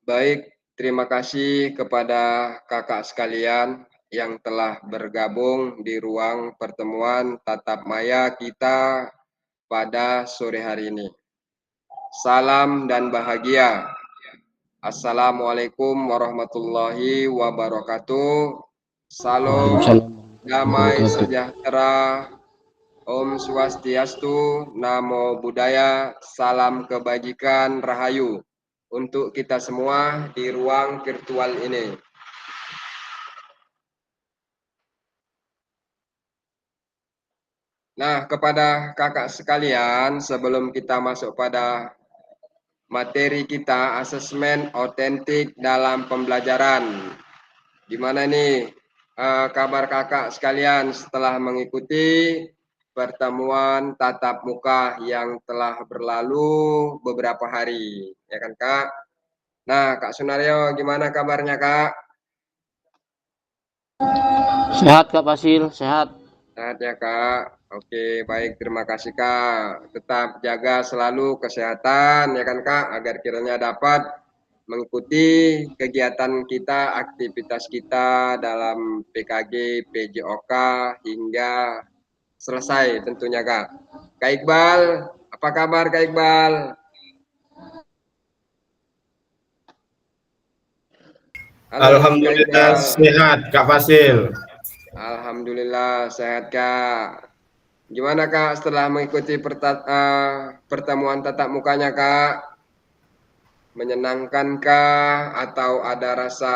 Baik, terima kasih kepada kakak sekalian yang telah bergabung di ruang pertemuan tatap maya kita pada sore hari ini. Salam dan bahagia. Assalamualaikum warahmatullahi wabarakatuh. Salam, damai sejahtera, Om Swastiastu, Namo Buddhaya, salam kebajikan, rahayu untuk kita semua di ruang virtual ini. Nah, kepada kakak sekalian, sebelum kita masuk pada materi kita, asesmen otentik dalam pembelajaran. Gimana nih kabar kakak sekalian setelah mengikuti pertemuan tatap muka yang telah berlalu beberapa hari, ya kan Kak? Nah, Kak Sunario, gimana kabarnya Kak? Sehat Kak Fasil, sehat. Sehat ya Kak. Oke, baik, terima kasih Kak. Tetap jaga selalu kesehatan ya kan Kak, agar kiranya dapat mengikuti kegiatan kita, aktivitas kita dalam PKG, PJOK hingga selesai tentunya Kak. Kak Iqbal, apa kabar Kak Iqbal? Halo Kak Alhamdulillah Iqbal. sehat Kak Fasil. Alhamdulillah sehat Kak. Gimana Kak setelah mengikuti pertemuan tatap mukanya Kak? Menyenangkankah atau ada rasa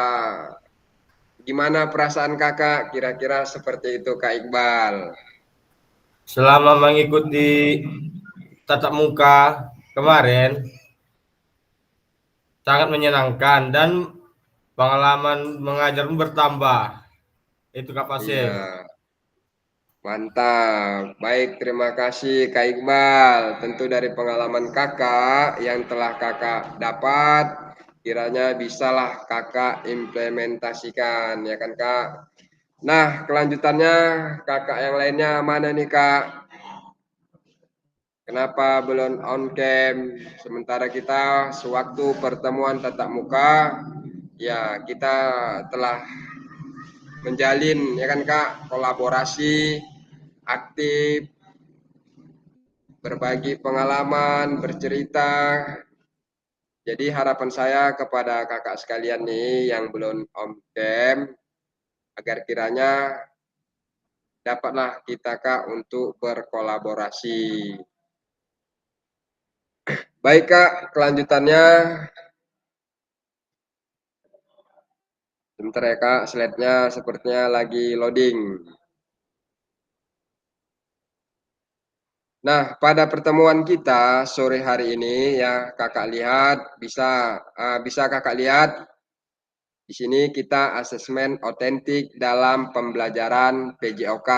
gimana perasaan Kakak? Kira-kira seperti itu Kak Iqbal. Selama mengikuti tatap muka kemarin sangat menyenangkan dan pengalaman mengajar bertambah. Itu Kak Fasil. Iya, mantap. Baik, terima kasih Kak Iqbal. Tentu dari pengalaman Kakak yang telah Kakak dapat, kiranya bisalah Kakak implementasikan, ya kan Kak? Nah, kelanjutannya kakak yang lainnya mana nih Kak? Kenapa belum on cam? Sementara kita sewaktu pertemuan tatap muka, ya kita telah menjalin ya kan Kak, kolaborasi aktif, berbagi pengalaman, bercerita. Jadi harapan saya kepada kakak sekalian nih yang belum on cam, agar kiranya dapatlah kita Kak untuk berkolaborasi. Baik Kak, kelanjutannya sebentar ya Kak, slide-nya sepertinya lagi loading. Nah, pada pertemuan kita sore hari ini ya Kakak lihat bisa Kakak lihat di sini kita asesmen otentik dalam pembelajaran PJOK.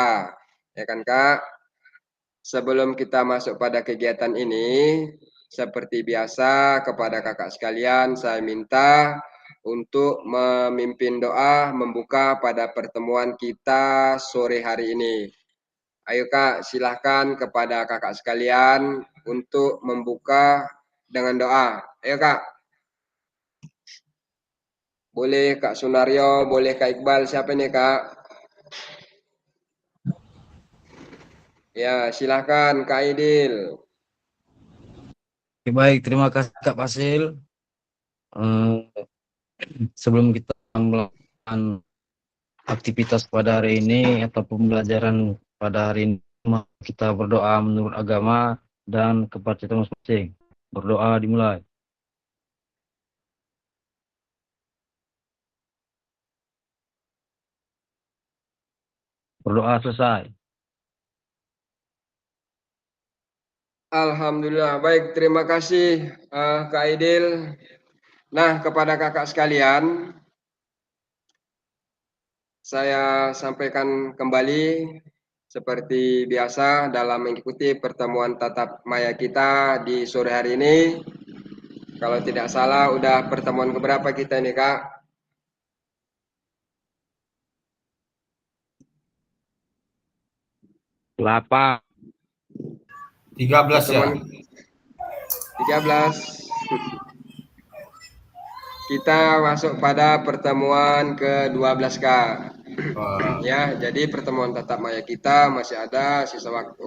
Ya kan Kak? Sebelum kita masuk pada kegiatan ini, seperti biasa kepada kakak sekalian saya minta untuk memimpin doa membuka pada pertemuan kita sore hari ini. Ayo Kak, silahkan kepada kakak sekalian untuk membuka dengan doa. Ayo Kak. Boleh Kak Sunario, boleh Kak Iqbal, siapa nih Kak? Ya, silahkan Kak Aidil. Oke, baik, terima kasih Kak Fasil. Sebelum kita melakukan aktivitas pada hari ini atau pembelajaran pada hari ini, kita berdoa menurut agama dan kepada kita masing-masing. Berdoa dimulai. Berdoa selesai. Alhamdulillah, baik, terima kasih Kak Aidil. Nah, kepada kakak sekalian, saya sampaikan kembali seperti biasa dalam mengikuti pertemuan tatap maya kita di sore hari ini. Kalau tidak salah, udah pertemuan keberapa kita ini, Kak? Kelapa. 13 ya. Pertemuan 13. kita masuk pada pertemuan ke-12 Kak. Wah. Ya, jadi pertemuan tatap maya kita masih ada sisa waktu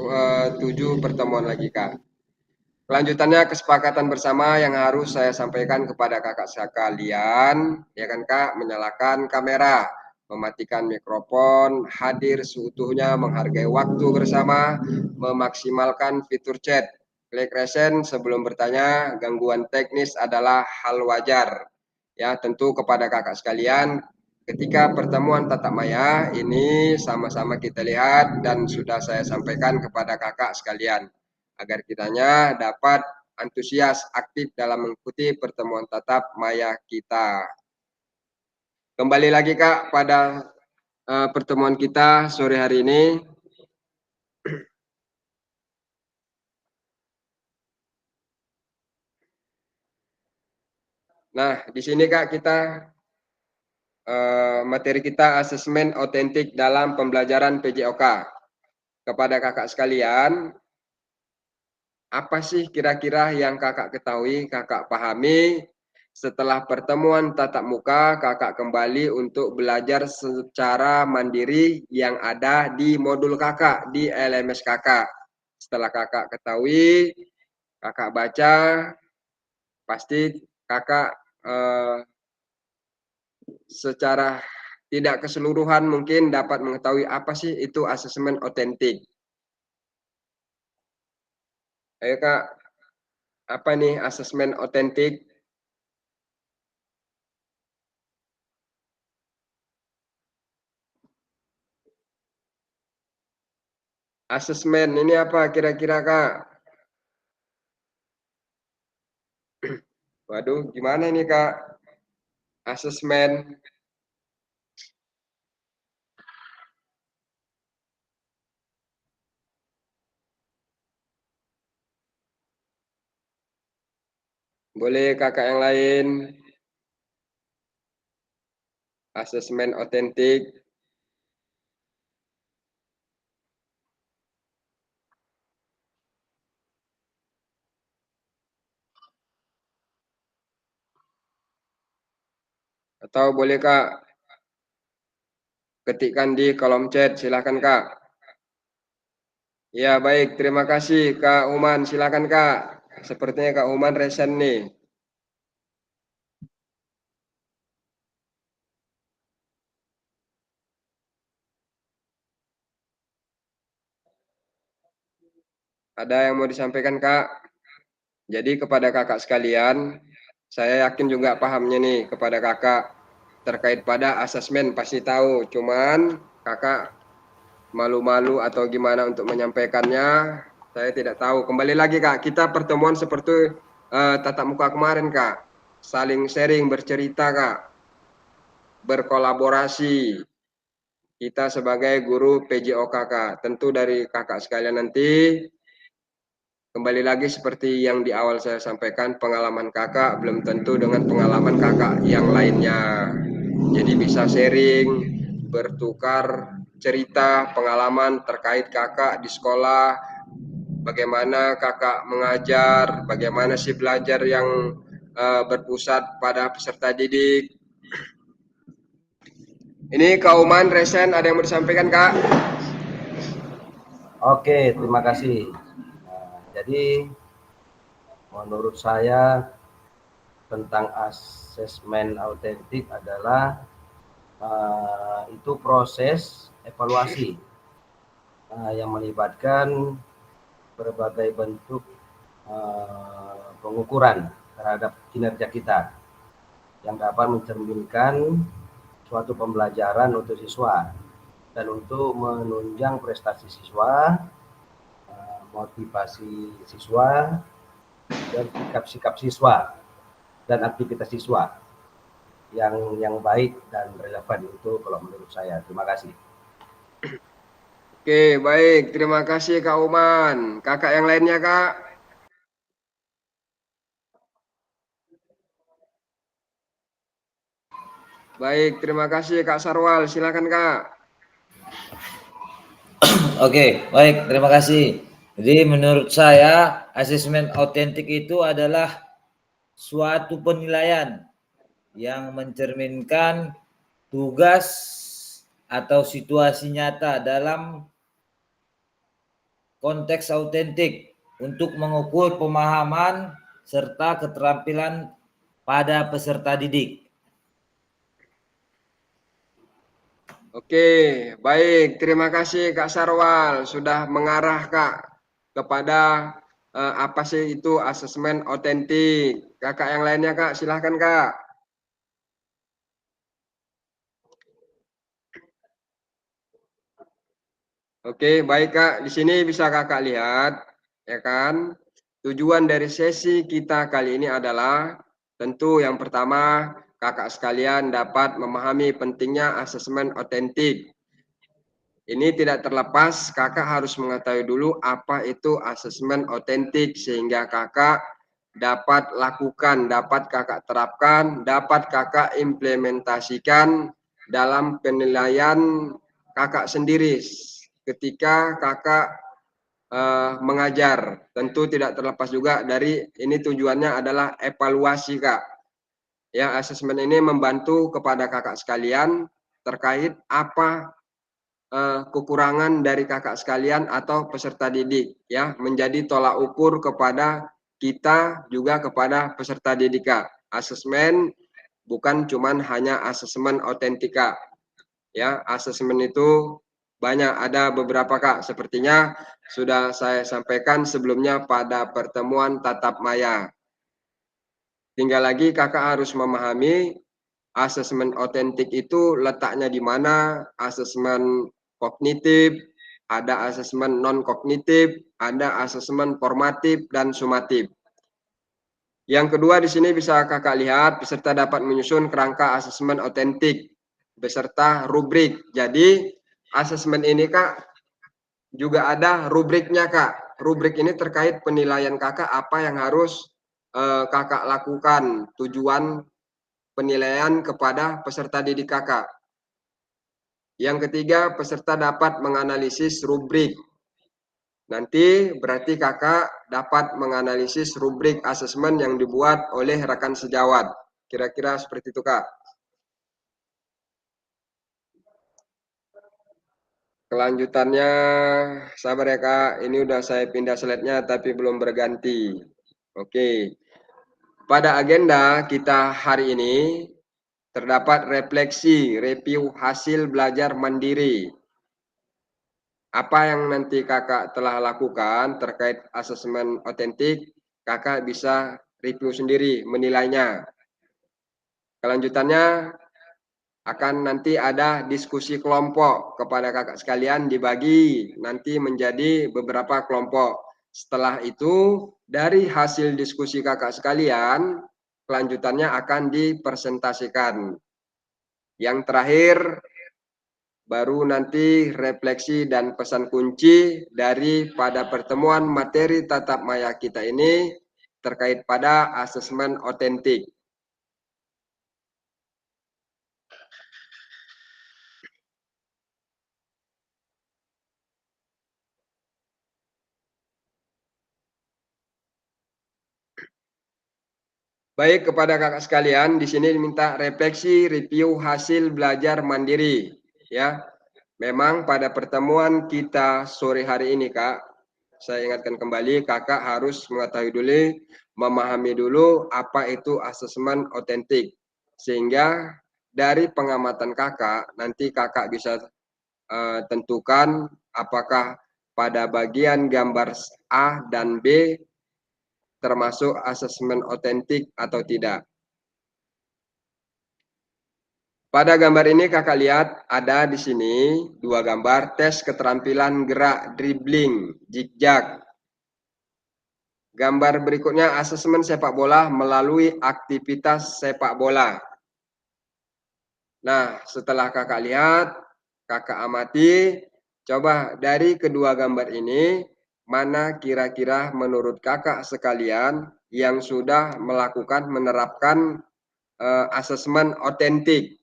7 pertemuan lagi Kak. Kelanjutannya kesepakatan bersama yang harus saya sampaikan kepada kakak sekalian, ya kan Kak, menyalakan kamera, mematikan mikrofon, hadir seutuhnya, menghargai waktu bersama, memaksimalkan fitur chat. Klik resen sebelum bertanya, gangguan teknis adalah hal wajar. Ya, tentu kepada kakak sekalian, ketika pertemuan tatap maya ini sama-sama kita lihat dan sudah saya sampaikan kepada kakak sekalian agar kitanya dapat antusias aktif dalam mengikuti pertemuan tatap maya kita. Kembali lagi Kak pada pertemuan kita sore hari ini. Nah, di sini Kak kita materi kita asesmen otentik dalam pembelajaran PJOK. Kepada kakak sekalian, apa sih kira-kira yang kakak ketahui, kakak pahami setelah pertemuan tatap muka kakak kembali untuk belajar secara mandiri yang ada di modul kakak, di LMS kakak. Setelah kakak ketahui, kakak baca, pasti kakak secara tidak keseluruhan mungkin dapat mengetahui apa sih itu asesmen otentik. Ayo Kak, apa nih asesmen otentik? Asesmen ini apa kira-kira Kak? Waduh, gimana ini Kak? Asesmen. Boleh kakak yang lain? Asesmen otentik. Atau boleh Kak ketikkan di kolom chat, silakan Kak. Ya baik, terima kasih Kak Uman, silakan Kak. Sepertinya Kak Uman resen nih. Ada yang mau disampaikan Kak? Jadi kepada kakak sekalian, saya yakin juga pahamnya nih kepada kakak terkait pada asesmen pasti tahu, cuman kakak malu-malu atau gimana untuk menyampaikannya, saya tidak tahu. Kembali lagi Kak, kita pertemuan seperti tatap muka kemarin Kak, saling sharing, bercerita Kak, berkolaborasi. Kita sebagai guru PJOK Kak, tentu dari kakak sekalian nanti kembali lagi seperti yang di awal saya sampaikan, pengalaman kakak belum tentu dengan pengalaman kakak yang lainnya. Jadi bisa sharing, bertukar cerita, pengalaman terkait kakak di sekolah, bagaimana kakak mengajar, bagaimana sih belajar yang berpusat pada peserta didik. Ini Kak Uman, Resen, ada yang mau disampaikan Kak? Oke, terima kasih. Jadi menurut saya tentang asesmen autentik adalah itu proses evaluasi yang melibatkan berbagai bentuk pengukuran terhadap kinerja kita yang dapat mencerminkan suatu pembelajaran untuk siswa dan untuk menunjang prestasi siswa, motivasi siswa, dan sikap-sikap siswa dan aktivitas siswa yang baik dan relevan. Itu kalau menurut saya. Terima kasih. Oke, baik. Terima kasih Kak Uman. Kakak yang lainnya Kak? Baik, terima kasih Kak Sarwal. Silakan Kak. Oke, baik, terima kasih. Jadi menurut saya asesmen autentik itu adalah suatu penilaian yang mencerminkan tugas atau situasi nyata dalam konteks autentik untuk mengukur pemahaman serta keterampilan pada peserta didik. Oke, baik. Terima kasih Kak Sarwal sudah mengarah Kak kepada apa sih itu asesmen otentik. Kakak yang lainnya Kak, silahkan Kak. Oke, baik Kak. Di sini bisa Kakak lihat, ya kan? Tujuan dari sesi kita kali ini adalah tentu yang pertama Kakak sekalian dapat memahami pentingnya asesmen otentik. Ini tidak terlepas Kakak harus mengetahui dulu apa itu asesmen otentik sehingga Kakak dapat lakukan, dapat Kakak terapkan, dapat Kakak implementasikan dalam penilaian Kakak sendiri ketika Kakak mengajar. Tentu tidak terlepas juga dari ini tujuannya adalah evaluasi Kak. Ya, asesmen ini membantu kepada Kakak sekalian terkait apa kekurangan dari Kakak sekalian atau peserta didik ya, menjadi tolak ukur kepada kita juga kepada peserta didik Kak. Asesmen bukan cuman hanya asesmen otentika. Ya, asesmen itu banyak, ada beberapa Kak. Sepertinya sudah saya sampaikan sebelumnya pada pertemuan tatap maya. Tinggal lagi Kakak harus memahami asesmen otentik itu letaknya di mana, asesmen kognitif, ada asesmen non kognitif, ada asesmen formatif dan sumatif. Yang kedua di sini bisa Kakak lihat peserta dapat menyusun kerangka asesmen otentik beserta rubrik. Jadi asesmen ini Kak juga ada rubriknya Kak. Rubrik ini terkait penilaian Kakak apa yang harus Kakak lakukan, tujuan penilaian kepada peserta didik Kakak. Yang ketiga, peserta dapat menganalisis rubrik. Nanti berarti Kakak dapat menganalisis rubrik asesmen yang dibuat oleh rekan sejawat. Kira-kira seperti itu Kak. Kelanjutannya, sabar ya Kak, ini udah saya pindah slide-nya tapi belum berganti. Oke, pada agenda kita hari ini terdapat refleksi, review hasil belajar mandiri. Apa yang nanti Kakak telah lakukan terkait asesmen otentik, Kakak bisa review sendiri, menilainya. Kelanjutannya, akan nanti ada diskusi kelompok kepada kakak sekalian, dibagi nanti menjadi beberapa kelompok. Setelah itu dari hasil diskusi kakak sekalian kelanjutannya akan dipresentasikan. Yang terakhir baru nanti refleksi dan pesan kunci dari pada pertemuan materi tatap maya kita ini terkait pada asesmen otentik. Baik, kepada kakak sekalian, di sini diminta refleksi review hasil belajar mandiri. Ya, memang pada pertemuan kita sore hari ini, Kak, saya ingatkan kembali, kakak harus mengetahui dulu, memahami dulu apa itu asesmen otentik. Sehingga dari pengamatan kakak, nanti kakak bisa tentukan apakah pada bagian gambar A dan B termasuk asesmen otentik atau tidak. Pada gambar ini kakak lihat ada di sini dua gambar tes keterampilan gerak dribbling zigzag. Gambar berikutnya asesmen sepak bola melalui aktivitas sepak bola. Nah, setelah kakak lihat, kakak amati, coba dari kedua gambar ini mana kira-kira menurut kakak sekalian yang sudah melakukan menerapkan asesmen otentik.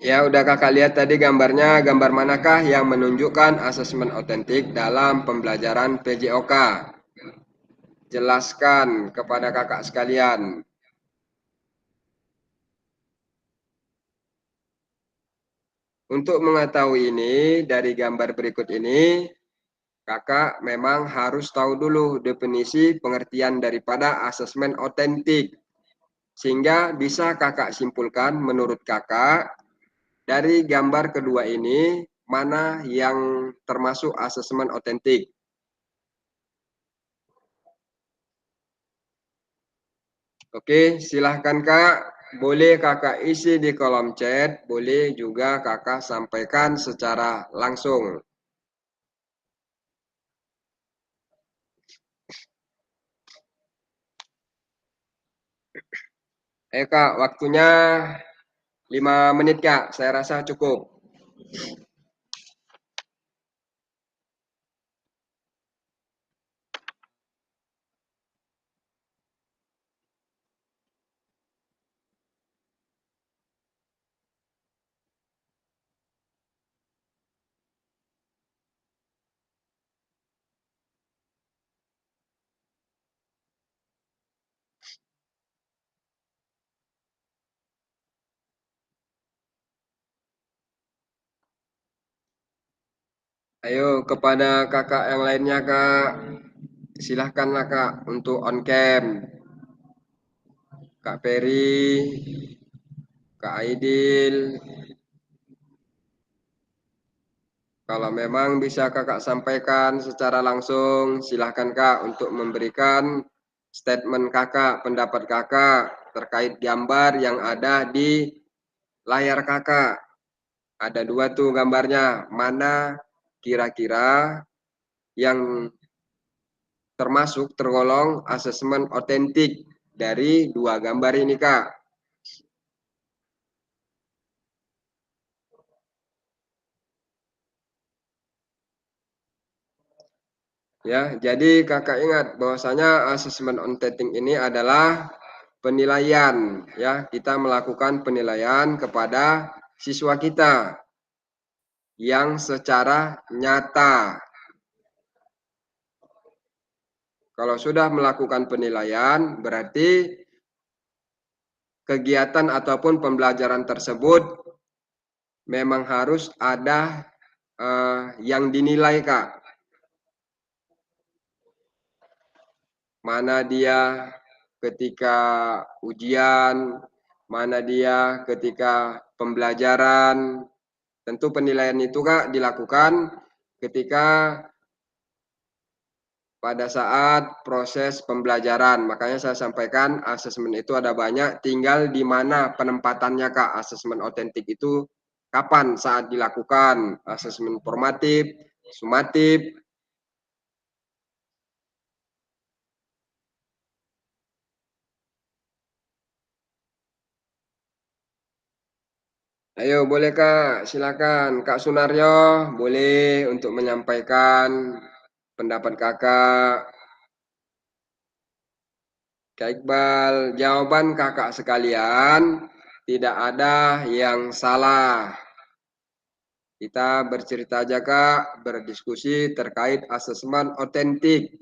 Ya, udah kakak lihat tadi gambarnya, gambar manakah yang menunjukkan asesmen otentik dalam pembelajaran PJOK? Jelaskan kepada kakak sekalian. Untuk mengetahui ini, dari gambar berikut ini, kakak memang harus tahu dulu definisi pengertian daripada asesmen otentik. Sehingga bisa kakak simpulkan menurut kakak, dari gambar kedua ini, mana yang termasuk asesmen otentik? Oke, silahkan Kak. Boleh kakak isi di kolom chat, boleh juga kakak sampaikan secara langsung. Kak, waktunya 5 menit Kak, saya rasa cukup. Ayo kepada kakak yang lainnya Kak, silahkanlah Kak untuk on cam. Kak Peri, Kak Aidil. Kalau memang bisa kakak sampaikan secara langsung, silahkan Kak untuk memberikan statement kakak, pendapat kakak terkait gambar yang ada di layar kakak. Ada 2 tuh gambarnya, mana kira-kira yang termasuk tergolong asesmen otentik dari 2 gambar ini Kak. Ya, jadi kakak ingat bahwasanya asesmen otentik ini adalah penilaian, ya. Kita melakukan penilaian kepada siswa kita yang secara nyata. Kalau sudah melakukan penilaian, berarti kegiatan ataupun pembelajaran tersebut memang harus ada yang dinilai Kak. Mana dia ketika ujian, mana dia ketika pembelajaran. Tentu penilaian itu Kak dilakukan ketika pada saat proses pembelajaran. Makanya saya sampaikan asesmen itu ada banyak, tinggal di mana penempatannya Kak. Asesmen otentik itu kapan saat dilakukan, asesmen formatif, sumatif. Ayo boleh Kak, silakan Kak Sunaryo, boleh untuk menyampaikan pendapat kakak. Kak Iqbal, jawaban kakak sekalian tidak ada yang salah. Kita bercerita aja Kak, berdiskusi terkait asesmen otentik.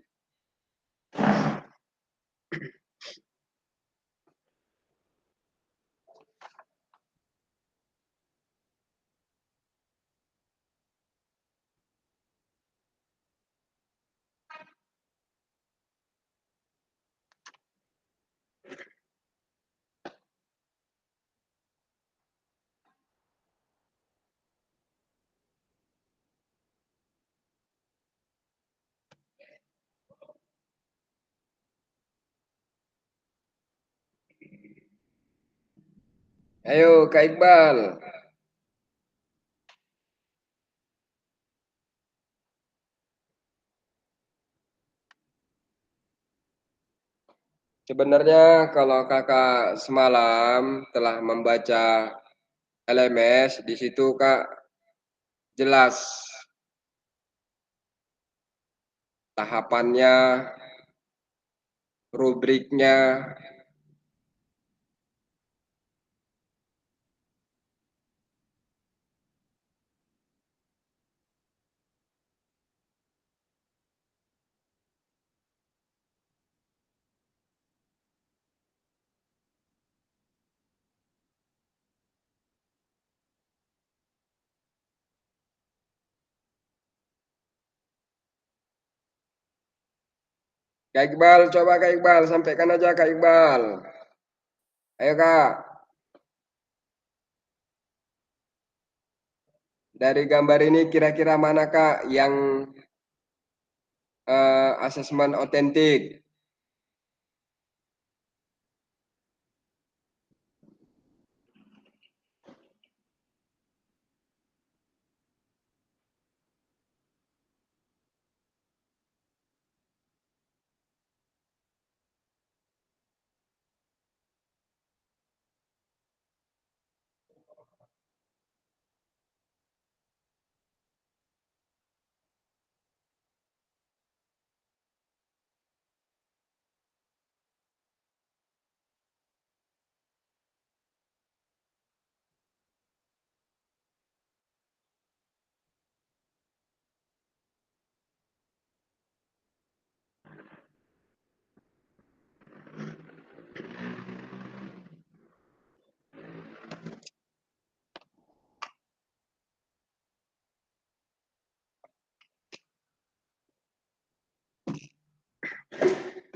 Ayo Kak Iqbal. Sebenarnya kalau kakak semalam telah membaca LMS, di situ Kak jelas tahapannya, rubriknya. Kak Iqbal, coba Kak Iqbal, sampaikan aja Kak Iqbal. Ayo Kak. Dari gambar ini kira-kira mana Kak yang asesmen otentik?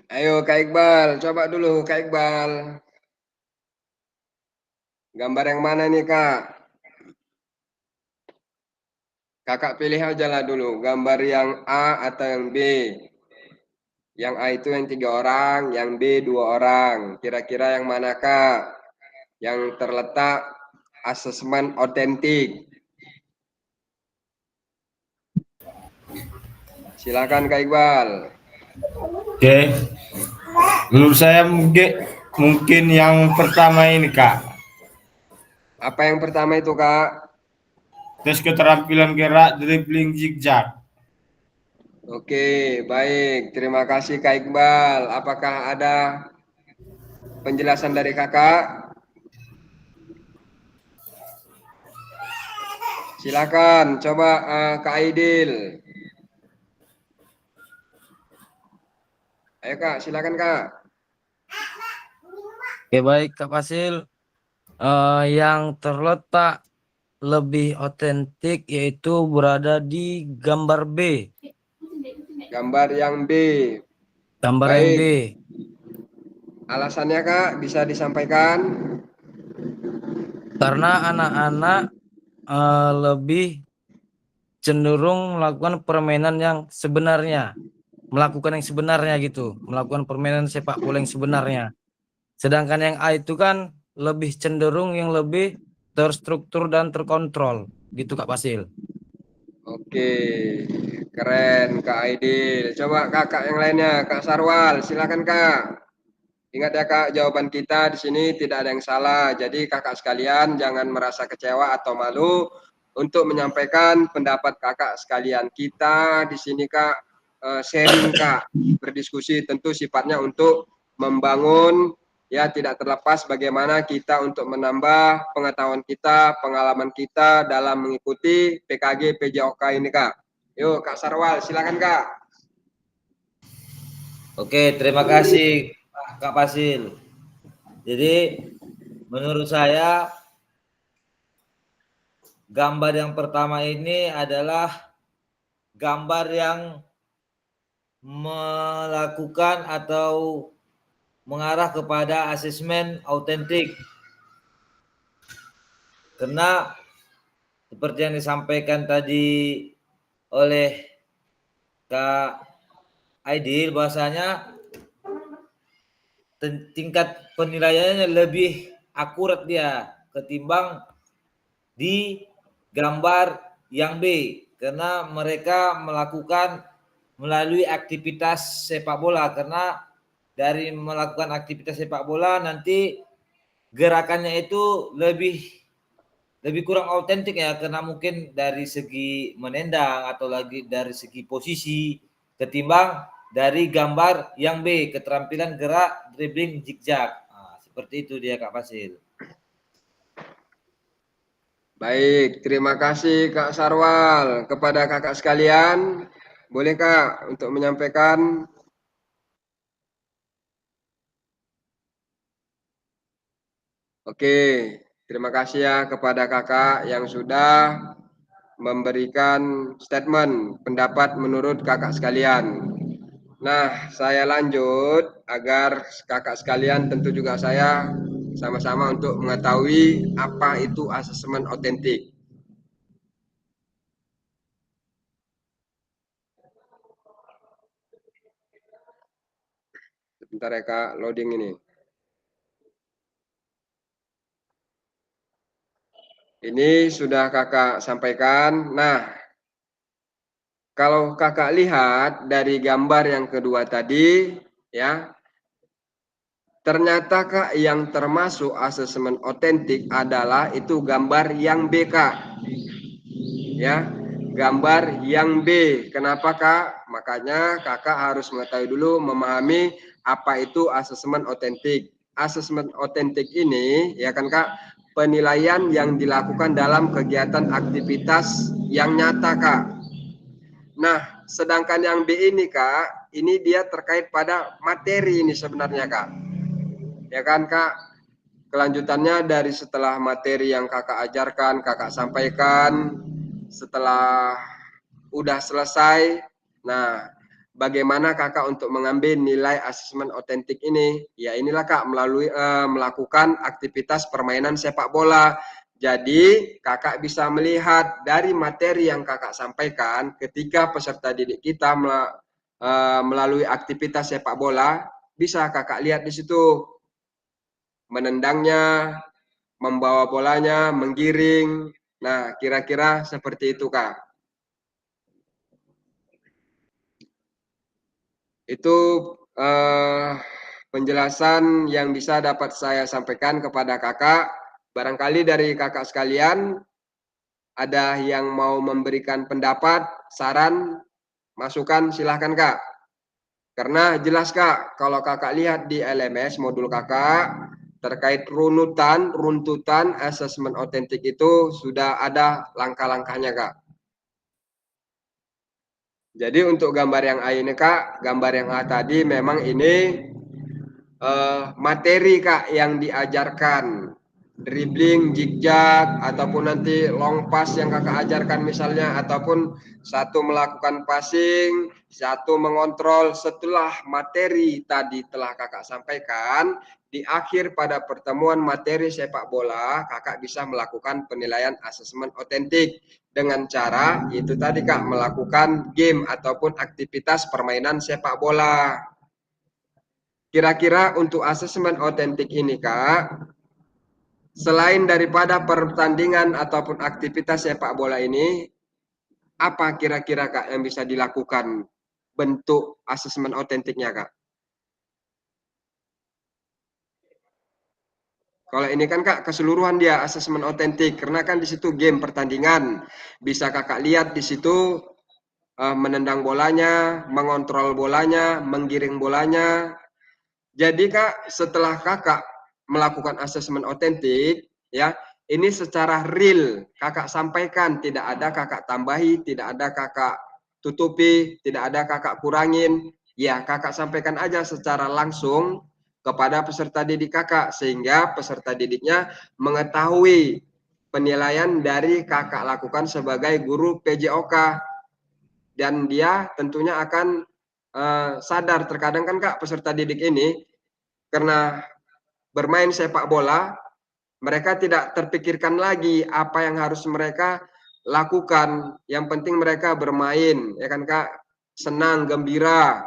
Ayo Kak Iqbal, coba dulu Kak Iqbal. Gambar yang mana nih Kak? Kakak pilih aja lah dulu, gambar yang A atau yang B. Yang A itu yang 3 orang, yang B 2 orang. Kira-kira yang mana Kak? Yang terletak asesmen otentik. Silakan Kak Iqbal. Oke. Menurut saya mungkin yang pertama ini Kak. Apa yang pertama itu Kak? Tes keterampilan gerak dribbling zigzag. Oke, baik. Terima kasih Kak Iqbal. Apakah ada penjelasan dari Kakak? Silakan, coba Kak Aidil. Ayo Kak, silakan Kak. Oke, baik Kak Fasil. Yang terletak lebih otentik yaitu berada di gambar B. Gambar yang B. Gambar yang B. Baik. Alasannya Kak, bisa disampaikan? Karena anak-anak lebih cenderung melakukan permainan yang sebenarnya. Melakukan yang sebenarnya gitu. Melakukan permainan sepak bola yang sebenarnya. Sedangkan yang A itu kan lebih cenderung yang lebih terstruktur dan terkontrol. Gitu Kak Fasil. Oke, keren Kak Aidil. Coba kakak yang lainnya, Kak Sarwal, silakan Kak. Ingat ya Kak, jawaban kita di sini tidak ada yang salah. Jadi kakak sekalian jangan merasa kecewa atau malu untuk menyampaikan pendapat kakak sekalian. Kita di sini Kak sharing Kak, berdiskusi tentu sifatnya untuk membangun, ya tidak terlepas bagaimana kita untuk menambah pengetahuan kita, pengalaman kita dalam mengikuti PKG PJOK ini Kak. Yuk Kak Sarwal, silakan Kak. Oke, terima kasih Kak Fasil. Jadi menurut saya gambar yang pertama ini adalah gambar yang melakukan atau mengarah kepada asesmen autentik. Karena seperti yang disampaikan tadi oleh Kak Aidil, bahwasanya tingkat penilaiannya lebih akurat dia ketimbang di gambar yang B, karena mereka melakukan melalui aktivitas sepak bola, karena dari melakukan aktivitas sepak bola nanti gerakannya itu lebih kurang autentik ya, karena mungkin dari segi menendang atau lagi dari segi posisi ketimbang dari gambar yang B, keterampilan gerak dribbling zigzag. Nah, seperti itu dia Kak Fasil. Baik, terima kasih Kak Sarwal. Kepada kakak sekalian, boleh Kak untuk menyampaikan? Oke, terima kasih ya kepada kakak yang sudah memberikan statement pendapat menurut kakak sekalian. Nah, saya lanjut agar kakak sekalian tentu juga saya sama-sama untuk mengetahui apa itu asesmen otentik. Sebentar ya Kak, loading ini. Ini sudah kakak sampaikan. Nah, kalau kakak lihat dari gambar yang kedua tadi, ya, ternyata Kak yang termasuk asesmen otentik adalah itu gambar yang B Kak. Ya, gambar yang B. Kenapa Kak? Makanya kakak harus mengetahui dulu, memahami apa itu asesmen otentik. Asesmen otentik ini, ya kan Kak, penilaian yang dilakukan dalam kegiatan aktivitas yang nyata Kak. Nah, sedangkan yang B ini Kak, ini dia terkait pada materi ini sebenarnya Kak. Ya kan Kak, kelanjutannya dari setelah materi yang kakak ajarkan, kakak sampaikan, setelah udah selesai, nah bagaimana kakak untuk mengambil nilai asesmen otentik ini? Ya inilah Kak, melalui melakukan aktivitas permainan sepak bola. Jadi kakak bisa melihat dari materi yang kakak sampaikan ketika peserta didik kita melalui aktivitas sepak bola, bisa kakak lihat di situ menendangnya, membawa bolanya, menggiring. Nah, kira-kira seperti itu Kak. Itu penjelasan yang bisa dapat saya sampaikan kepada kakak. Barangkali dari kakak sekalian ada yang mau memberikan pendapat, saran, masukan, silahkan Kak. Karena jelas Kak, kalau kakak lihat di LMS modul kakak, terkait runtutan asesmen otentik itu sudah ada langkah-langkahnya Kak. Jadi untuk gambar yang A ini Kak, gambar yang A tadi memang ini materi Kak yang diajarkan. Dribbling, zigzag, ataupun nanti long pass yang kakak ajarkan misalnya, ataupun satu melakukan passing, satu mengontrol. Setelah materi tadi telah kakak sampaikan, di akhir pada pertemuan materi sepak bola, kakak bisa melakukan penilaian asesmen otentik dengan cara itu tadi Kak, melakukan game ataupun aktivitas permainan sepak bola. Kira-kira untuk asesmen otentik ini Kak, selain daripada pertandingan ataupun aktivitas sepak bola ini, apa kira-kira Kak yang bisa dilakukan bentuk asesmen otentiknya Kak? Kalau ini kan Kak keseluruhan dia asesmen otentik, karena kan di situ game pertandingan, bisa Kakak lihat di situ menendang bolanya, mengontrol bolanya, menggiring bolanya. Jadi Kak, setelah Kakak melakukan asesmen otentik, ya, ini secara real Kakak sampaikan, tidak ada Kakak tambahi, tidak ada Kakak tutupi, tidak ada Kakak kurangin. Ya, Kakak sampaikan aja secara langsung kepada peserta didik Kakak, sehingga peserta didiknya mengetahui penilaian dari Kakak lakukan sebagai guru PJOK. Dan dia tentunya akan sadar. Terkadang kan Kak, peserta didik ini karena bermain sepak bola, mereka tidak terpikirkan lagi apa yang harus mereka lakukan. Yang penting mereka bermain, ya kan Kak, senang, gembira.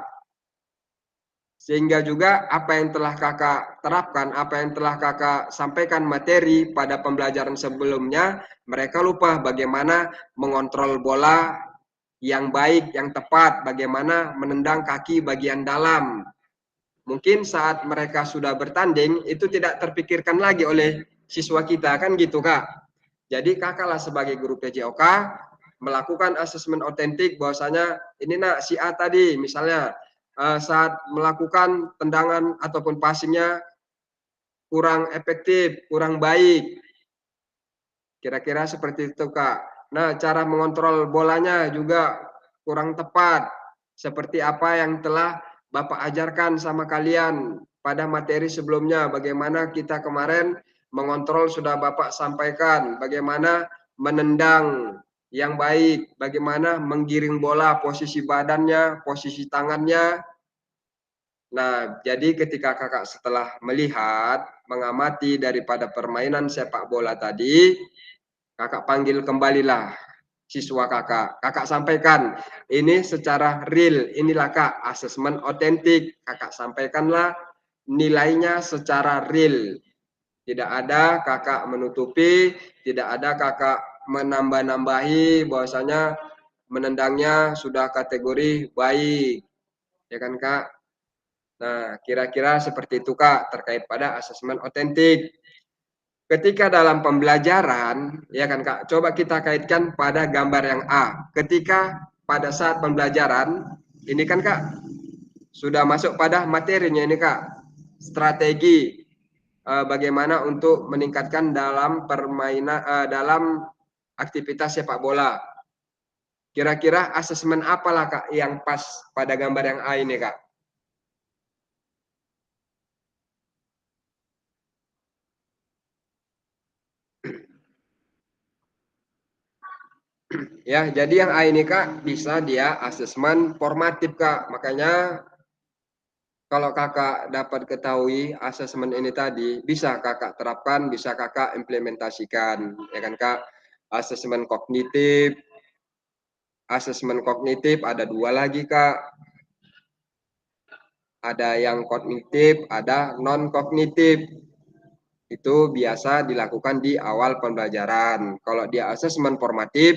Sehingga juga apa yang telah kakak terapkan, apa yang telah kakak sampaikan materi pada pembelajaran sebelumnya, mereka lupa bagaimana mengontrol bola yang baik, yang tepat, bagaimana menendang kaki bagian dalam. Mungkin saat mereka sudah bertanding, itu tidak terpikirkan lagi oleh siswa kita, kan gitu Kak. Jadi kakaklah sebagai guru PJOK melakukan asesmen otentik bahwasanya ini nak si A tadi misalnya saat melakukan tendangan ataupun passingnya kurang efektif, kurang baik. Kira-kira seperti itu Kak. Nah, cara mengontrol bolanya juga kurang tepat. Seperti apa yang telah Bapak ajarkan sama kalian pada materi sebelumnya. Bagaimana kita kemarin mengontrol sudah Bapak sampaikan. Bagaimana menendang yang baik. Bagaimana menggiring bola, posisi badannya, posisi tangannya. Nah, jadi ketika kakak setelah melihat, mengamati daripada permainan sepak bola tadi, kakak panggil kembalilah siswa kakak. Kakak sampaikan, ini secara real, inilah kak, asesmen otentik. Kakak sampaikanlah nilainya secara real. Tidak ada kakak menutupi, tidak ada kakak menambah-nambahi bahwasanya menendangnya sudah kategori baik. Ya kan kak? Nah, kira-kira seperti itu kak terkait pada asesmen otentik. Ketika dalam pembelajaran, ya kan kak, coba kita kaitkan pada gambar yang A. Ketika pada saat pembelajaran, ini kan kak, sudah masuk pada materinya ini kak, strategi bagaimana untuk meningkatkan dalam permainan, dalam aktivitas sepak bola. Kira-kira asesmen apalah kak yang pas pada gambar yang A ini kak? Ya, jadi yang A ini kak bisa dia asesmen formatif kak. Makanya kalau kakak dapat ketahui asesmen ini tadi, bisa kakak terapkan, bisa kakak implementasikan, ya kan kak? Asesmen kognitif ada dua lagi kak. Ada yang kognitif, ada non kognitif. Itu biasa dilakukan di awal pembelajaran. Kalau dia asesmen formatif,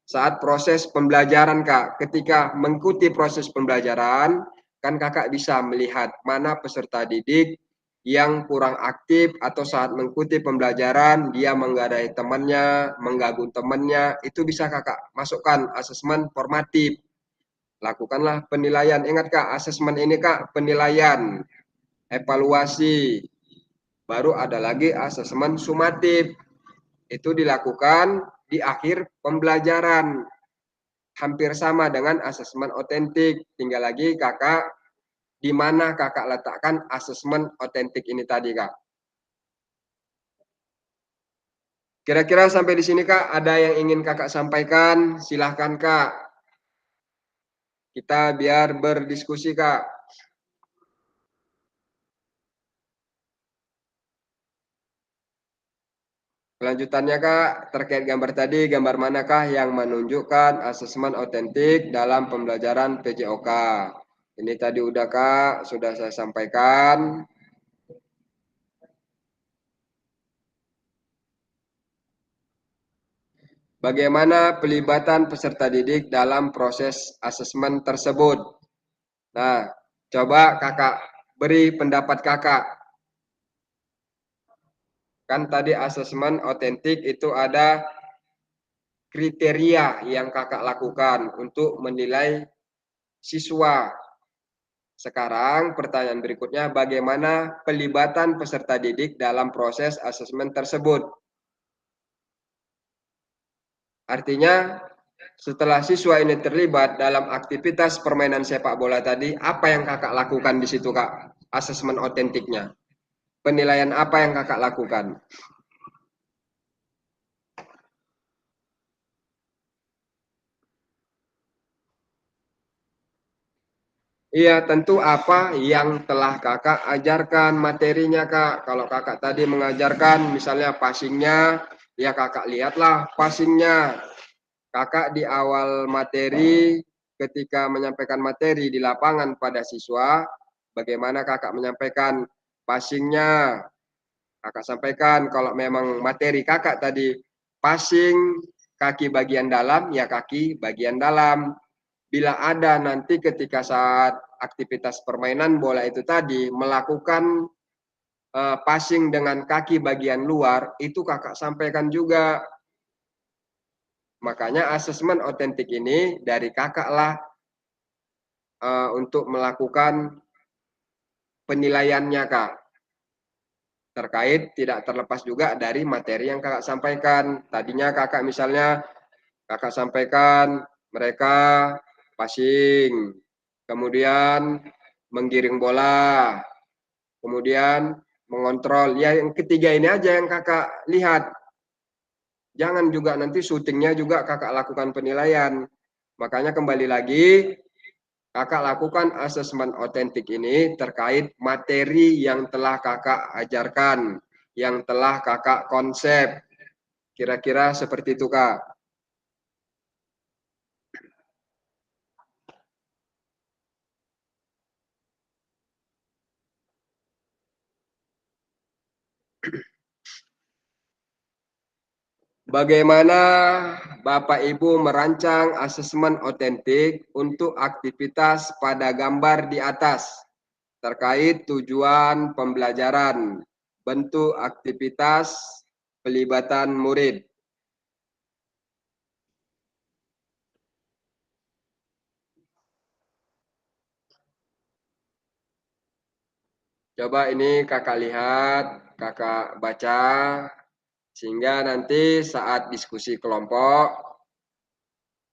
saat proses pembelajaran kak, ketika mengikuti proses pembelajaran, kan kakak bisa melihat mana peserta didik yang kurang aktif atau saat mengikuti pembelajaran dia menggadai temannya, mengganggu temannya, itu bisa kakak masukkan asesmen formatif. Lakukanlah penilaian. Ingat kak, asesmen ini kak penilaian, evaluasi. Baru ada lagi asesmen sumatif. Itu dilakukan di akhir pembelajaran. Hampir sama dengan asesmen otentik. Tinggal lagi kakak, di mana kakak letakkan asesmen otentik ini tadi kak. Kira-kira sampai di sini kak, ada yang ingin kakak sampaikan? Silahkan kak. Kita biar berdiskusi kak. Kelanjutannya kak, terkait gambar tadi, gambar manakah yang menunjukkan asesmen otentik dalam pembelajaran PJOK? Ini tadi udah kak, sudah saya sampaikan. Bagaimana pelibatan peserta didik dalam proses asesmen tersebut? Nah, coba kakak beri pendapat kakak. Kan tadi asesmen otentik itu ada kriteria yang kakak lakukan untuk menilai siswa. Sekarang pertanyaan berikutnya, bagaimana pelibatan peserta didik dalam proses asesmen tersebut? Artinya, setelah siswa ini terlibat dalam aktivitas permainan sepak bola tadi, apa yang kakak lakukan di situ kak? Asesmen otentiknya. Penilaian apa yang kakak lakukan? Iya, tentu apa yang telah kakak ajarkan materinya kak. Kalau kakak tadi mengajarkan misalnya passingnya, ya kakak lihatlah passingnya. Kakak di awal materi ketika menyampaikan materi di lapangan pada siswa, bagaimana kakak menyampaikan passingnya. Kakak sampaikan kalau memang materi kakak tadi passing kaki bagian dalam, ya kaki bagian dalam. Bila ada nanti ketika saat aktivitas permainan bola itu tadi melakukan passing dengan kaki bagian luar, itu kakak sampaikan juga. Makanya asesmen otentik ini dari kakak lah untuk melakukan penilaiannya kak. Terkait tidak terlepas juga dari materi yang kakak sampaikan. Tadinya kakak misalnya kakak sampaikan mereka passing, kemudian menggiring bola, kemudian mengontrol. Ya yang ketiga ini aja yang kakak lihat. Jangan juga nanti syutingnya juga kakak lakukan penilaian. Makanya kembali lagi, Kakak lakukan asesmen otentik ini terkait materi yang telah kakak ajarkan, yang telah kakak konsep. Kira-kira seperti itu, Kak. Bagaimana Bapak Ibu merancang asesmen otentik untuk aktivitas pada gambar di atas terkait tujuan pembelajaran, bentuk aktivitas, pelibatan murid. Coba ini kakak lihat, kakak baca, sehingga nanti saat diskusi kelompok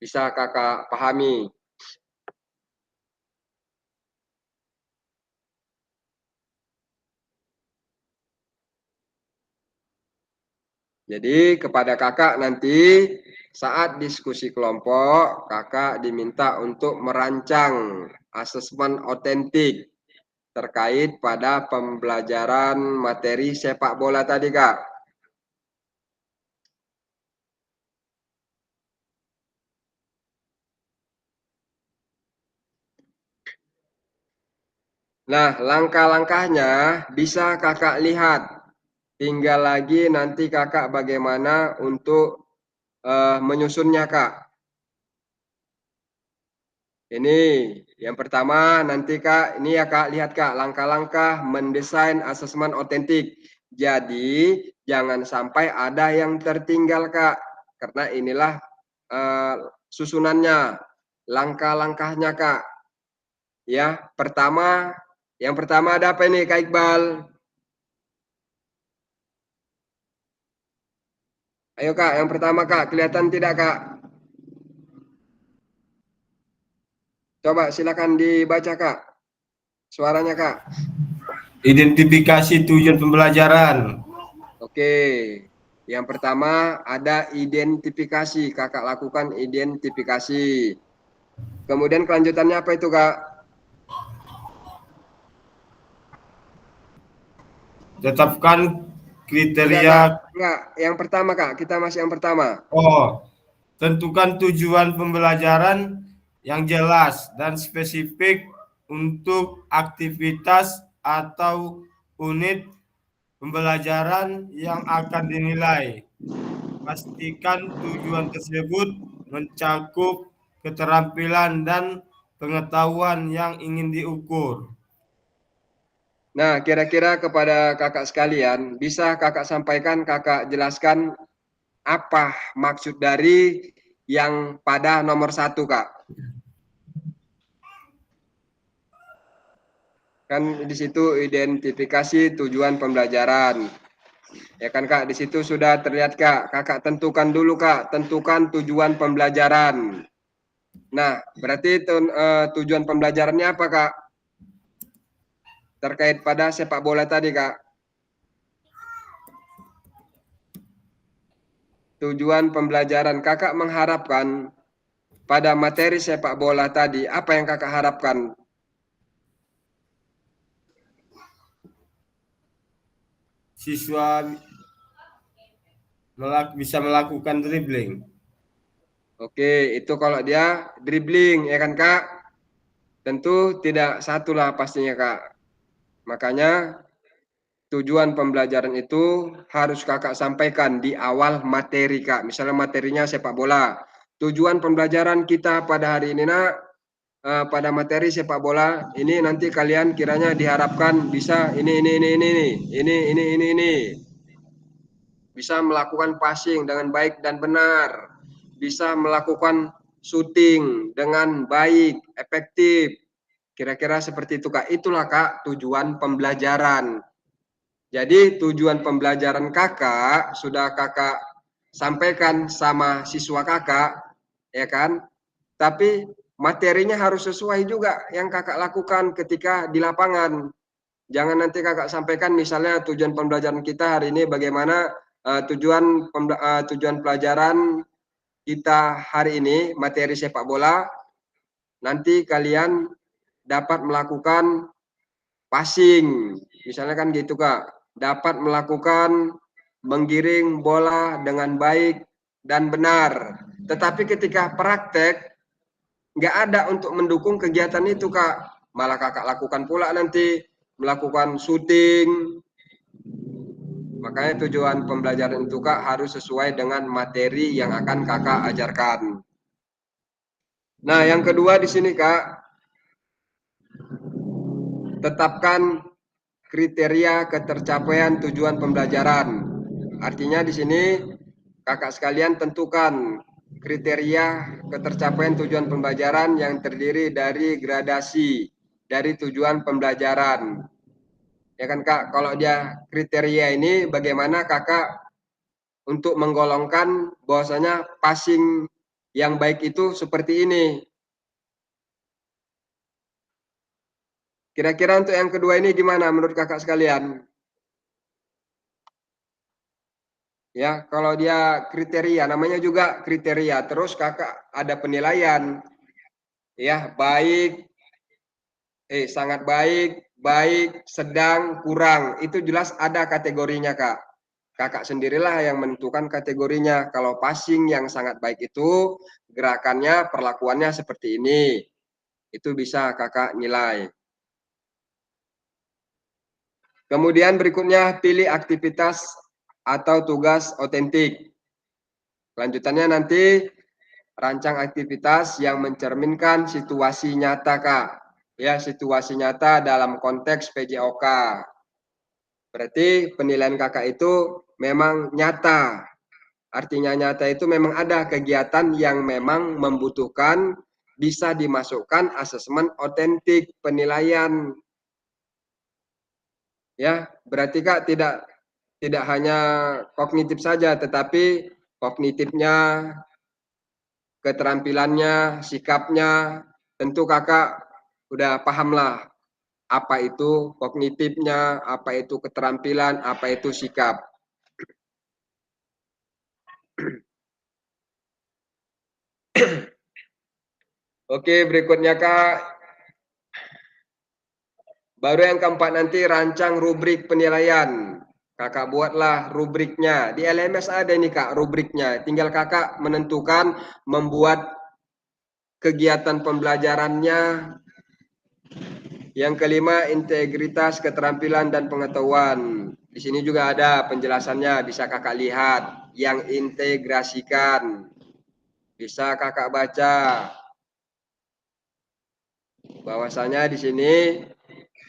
bisa kakak pahami. Jadi kepada kakak nanti saat diskusi kelompok, kakak diminta untuk merancang asesmen otentik terkait pada pembelajaran materi sepak bola tadi, Kak. Nah, langkah-langkahnya bisa kakak lihat. Tinggal lagi nanti kakak bagaimana untuk menyusunnya, Kak. Ini yang pertama nanti Kak, ini ya Kak, lihat Kak, langkah-langkah mendesain asesmen otentik. Jadi jangan sampai ada yang tertinggal Kak, karena inilah susunannya, langkah-langkahnya Kak. Ya, yang pertama ada apa ini Kak Iqbal? Ayo Kak, yang pertama Kak, kelihatan tidak Kak? Coba silakan dibaca Kak, suaranya Kak. Identifikasi tujuan pembelajaran. Oke, yang pertama ada identifikasi, kakak lakukan identifikasi. Kemudian kelanjutannya apa itu Kak? Tetapkan kriteria. Enggak, yang pertama Kak, kita masih yang pertama. Oh, tentukan tujuan pembelajaran yang jelas dan spesifik untuk aktivitas atau unit pembelajaran yang akan dinilai. Pastikan tujuan tersebut mencakup keterampilan dan pengetahuan yang ingin diukur. Nah, kira-kira kepada kakak sekalian, bisa kakak sampaikan, kakak jelaskan apa maksud dari yang pada nomor 1 Kak? Kan di situ identifikasi tujuan pembelajaran. Ya kan Kak, di situ sudah terlihat Kak. Kakak tentukan dulu Kak, tentukan tujuan pembelajaran. Nah, berarti tujuan pembelajarannya apa Kak? Terkait pada sepak bola tadi Kak. Tujuan pembelajaran Kakak mengharapkan pada materi sepak bola tadi, apa yang Kakak harapkan? Siswa bisa melakukan dribbling. Oke, itu kalau dia dribbling, ya kan Kak? Tentu tidak satu lah pastinya Kak. Makanya tujuan pembelajaran itu harus kakak sampaikan di awal materi Kak. Misalnya materinya sepak bola. Tujuan pembelajaran kita pada hari ini nak, pada materi sepak bola ini nanti kalian kiranya diharapkan bisa ini. Bisa melakukan passing dengan baik dan benar. Bisa melakukan shooting dengan baik, efektif. Kira-kira seperti itu Kak. Itulah Kak tujuan pembelajaran. Jadi tujuan pembelajaran kakak sudah kakak sampaikan sama siswa kakak, ya kan? Tapi materinya harus sesuai juga yang kakak lakukan ketika di lapangan. Jangan nanti kakak sampaikan misalnya tujuan pembelajaran kita hari ini bagaimana tujuan pelajaran kita hari ini materi sepak bola. nanti kalian dapat melakukan passing. Misalnya kan gitu Kak, dapat melakukan menggiring bola dengan baik dan benar. Tetapi ketika praktek, nggak ada untuk mendukung kegiatan itu Kak. Malah Kakak lakukan pula nanti, melakukan syuting. Makanya tujuan pembelajaran itu Kak harus sesuai dengan materi yang akan Kakak ajarkan. Nah, yang kedua di sini Kak, tetapkan kriteria ketercapaian tujuan pembelajaran. Artinya di sini Kakak sekalian tentukan kriteria ketercapaian tujuan pembelajaran yang terdiri dari gradasi dari tujuan pembelajaran. Ya kan Kak, kalau dia kriteria ini bagaimana Kakak untuk menggolongkan bahwasanya passing yang baik itu seperti ini. Kira-kira untuk yang kedua ini gimana menurut Kakak sekalian? Ya, kalau dia kriteria, namanya juga kriteria. Terus Kakak ada penilaian. Ya, baik, sangat baik, baik, sedang, kurang. Itu jelas ada kategorinya, Kak. Kakak sendirilah yang menentukan kategorinya. Kalau passing yang sangat baik itu, gerakannya, perlakuannya seperti ini. Itu bisa Kakak nilai. Kemudian berikutnya, pilih aktivitas atau tugas otentik. Lanjutannya nanti, rancang aktivitas yang mencerminkan situasi nyata, Kak. Ya, situasi nyata dalam konteks PJOK. Berarti penilaian Kakak itu memang nyata. Artinya nyata itu memang ada kegiatan yang memang membutuhkan bisa dimasukkan asesmen otentik penilaian. Ya, berarti Kak tidak hanya kognitif saja, tetapi kognitifnya, keterampilannya, sikapnya, tentu Kakak udah pahamlah apa itu kognitifnya, apa itu keterampilan, apa itu sikap. Oke, berikutnya Kak. Baru yang keempat nanti rancang rubrik penilaian. Kakak buatlah rubriknya. Di LMS ada nih Kak rubriknya. Tinggal Kakak menentukan membuat kegiatan pembelajarannya. Yang kelima, integritas, keterampilan, dan pengetahuan. Di sini juga ada penjelasannya, bisa Kakak lihat. Yang integrasikan, bisa Kakak baca. Bahwasanya di sini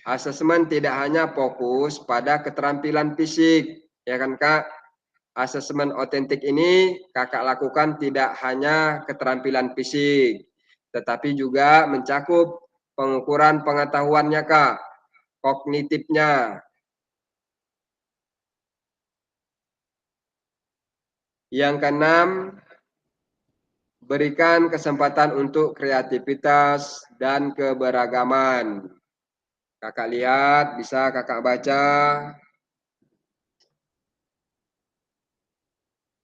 asesmen tidak hanya fokus pada keterampilan fisik, ya kan Kak? Asesmen otentik ini Kakak lakukan tidak hanya keterampilan fisik, tetapi juga mencakup pengukuran pengetahuannya Kak, kognitifnya. Yang keenam, berikan kesempatan untuk kreativitas dan keberagaman. Kakak lihat, bisa Kakak baca.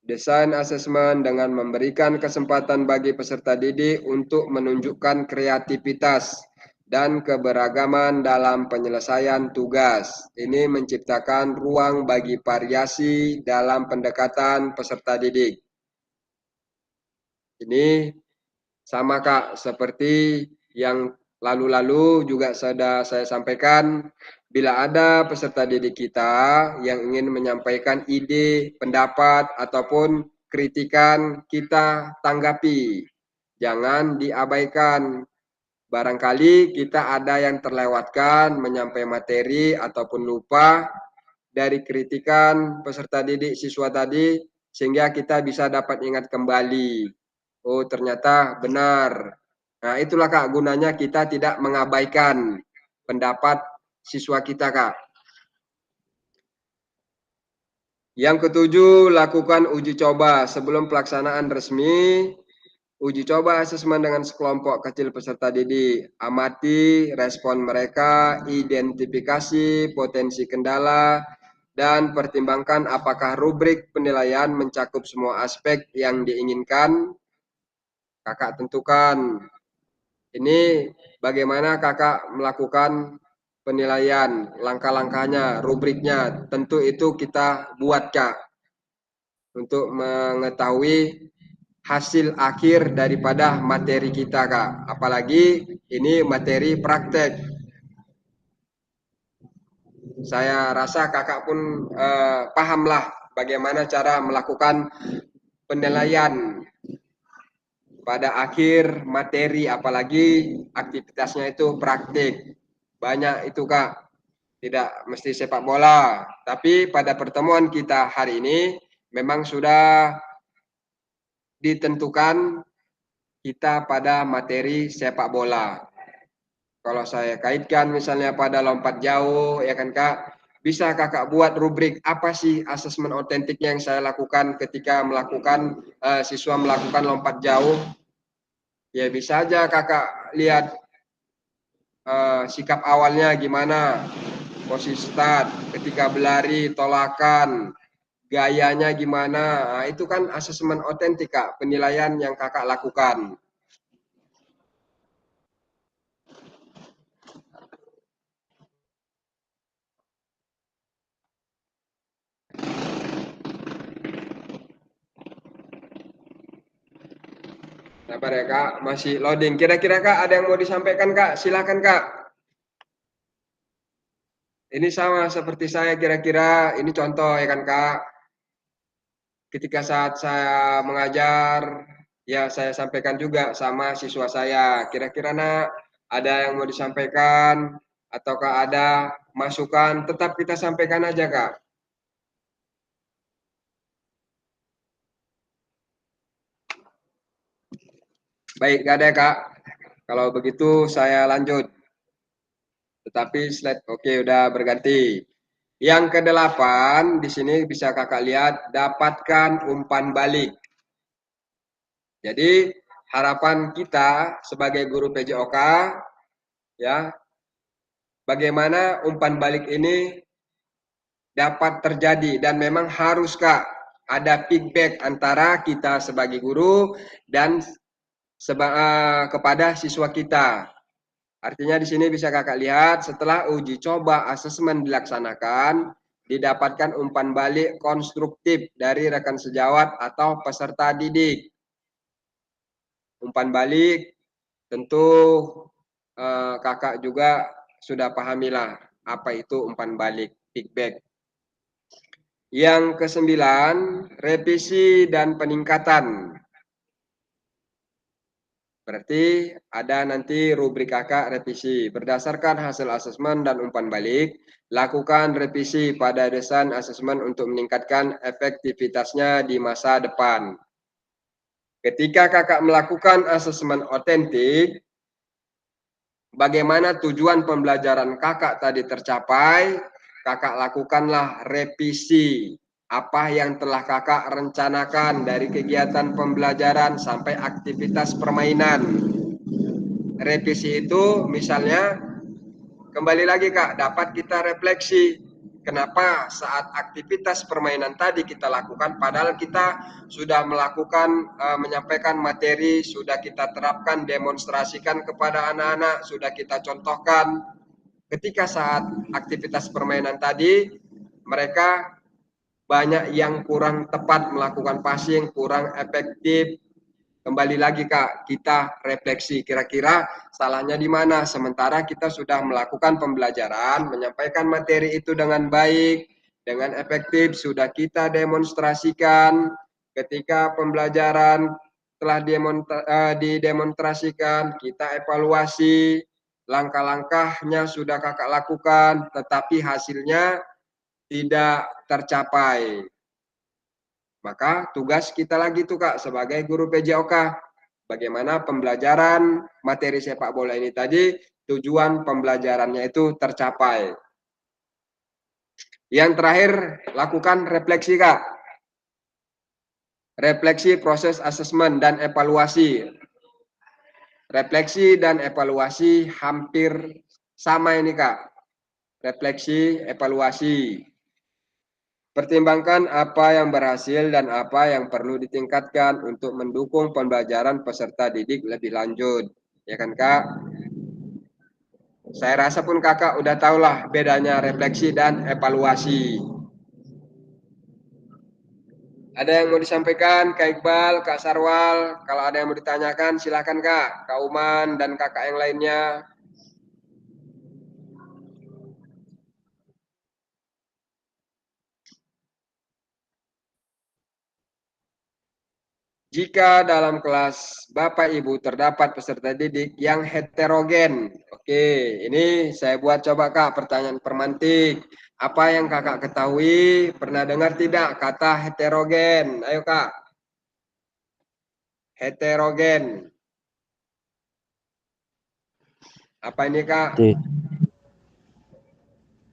Desain asesmen dengan memberikan kesempatan bagi peserta didik untuk menunjukkan kreativitas dan keberagaman dalam penyelesaian tugas. Ini menciptakan ruang bagi variasi dalam pendekatan peserta didik. Ini sama Kak, seperti yang lalu-lalu juga sudah saya sampaikan, bila ada peserta didik kita yang ingin menyampaikan ide, pendapat, ataupun kritikan, kita tanggapi. Jangan diabaikan. Barangkali kita ada yang terlewatkan, menyampaikan materi, ataupun lupa dari kritikan peserta didik siswa tadi, sehingga kita bisa dapat ingat kembali. Oh, ternyata benar. Nah, itulah Kak gunanya kita tidak mengabaikan pendapat siswa kita, Kak. Yang ketujuh, lakukan uji coba sebelum pelaksanaan resmi. Uji coba asesmen dengan sekelompok kecil peserta didik. Amati respon mereka, identifikasi potensi kendala, dan pertimbangkan apakah rubrik penilaian mencakup semua aspek yang diinginkan. Kakak tentukan. Ini bagaimana kakak melakukan penilaian, langkah-langkahnya, rubriknya, tentu itu kita buat kak, untuk mengetahui hasil akhir daripada materi kita kak. Apalagi ini materi praktek. Saya rasa kakak pun pahamlah bagaimana cara melakukan penilaian pada akhir materi, apalagi aktivitasnya itu praktik. Banyak itu kak, tidak mesti sepak bola. Tapi pada pertemuan kita hari ini memang sudah ditentukan kita pada materi sepak bola. Kalau saya kaitkan misalnya pada lompat jauh, ya kan kak, bisa kakak buat rubrik apa sih asesmen otentik yang saya lakukan ketika melakukan siswa melakukan lompat jauh. Ya bisa aja kakak lihat sikap awalnya gimana, posisi start, ketika berlari, tolakan, gayanya gimana. Nah, itu kan asesmen otentik kak, penilaian yang kakak lakukan. Sabar ya kak, masih loading. Kira-kira kak ada yang mau disampaikan kak? Silakan kak. Ini sama seperti saya kira-kira, ini contoh ya kan kak. Ketika saat saya mengajar, ya saya sampaikan juga sama siswa saya. Kira-kira nak, ada yang mau disampaikan? Ataukah ada masukan? Tetap kita sampaikan aja kak. Baik, gak ada ya kak. Kalau begitu saya lanjut. Tetapi slide oke udah berganti. Yang ke-8 di sini bisa kakak lihat, dapatkan umpan balik. Jadi harapan kita sebagai guru PJOK ya, bagaimana umpan balik ini dapat terjadi dan memang harus kak ada feedback antara kita sebagai guru dan kepada siswa kita. Artinya di sini bisa kakak lihat setelah uji coba asesmen dilaksanakan, didapatkan umpan balik konstruktif dari rekan sejawat atau peserta didik. Umpan balik tentu kakak juga sudah pahamilah apa itu umpan balik, feedback. Yang ke-9, revisi dan peningkatan. Berarti ada nanti rubrik kakak revisi. Berdasarkan hasil asesmen dan umpan balik, lakukan revisi pada desain asesmen untuk meningkatkan efektivitasnya di masa depan. Ketika kakak melakukan asesmen otentik, bagaimana tujuan pembelajaran kakak tadi tercapai, kakak lakukanlah revisi. Apa yang telah kakak rencanakan dari kegiatan pembelajaran sampai aktivitas permainan. Revisi itu misalnya kembali lagi kak, dapat kita refleksi kenapa saat aktivitas permainan tadi kita lakukan padahal kita sudah melakukan menyampaikan materi, sudah kita terapkan, demonstrasikan kepada anak-anak, sudah kita contohkan. Ketika saat aktivitas permainan tadi mereka banyak yang kurang tepat melakukan passing, kurang efektif. Kembali lagi kak, kita refleksi kira-kira salahnya di mana. Sementara kita sudah melakukan pembelajaran, menyampaikan materi itu dengan baik, dengan efektif, sudah kita demonstrasikan. Ketika pembelajaran telah didemonstrasikan, kita evaluasi, langkah-langkahnya sudah kakak lakukan, tetapi hasilnya tidak tercapai. Maka tugas kita lagi tuh kak sebagai guru PJOK, bagaimana pembelajaran materi sepak bola ini tadi tujuan pembelajarannya itu tercapai. Yang terakhir, lakukan refleksi kak. Refleksi proses asesmen dan evaluasi. Refleksi dan evaluasi hampir sama ini kak. Refleksi, evaluasi. Pertimbangkan apa yang berhasil dan apa yang perlu ditingkatkan untuk mendukung pembelajaran peserta didik lebih lanjut. Ya kan Kak? Saya rasa pun Kakak udah tahulah bedanya refleksi dan evaluasi. Ada yang mau disampaikan Kak Iqbal, Kak Sarwal? Kalau ada yang mau ditanyakan silakan Kak, Kak Uman dan kakak yang lainnya. Jika dalam kelas Bapak Ibu terdapat peserta didik yang heterogen. Oke, ini saya buat coba Kak pertanyaan permantik. Apa yang Kakak ketahui? Pernah dengar tidak kata heterogen? Ayo Kak. Heterogen. Apa ini Kak?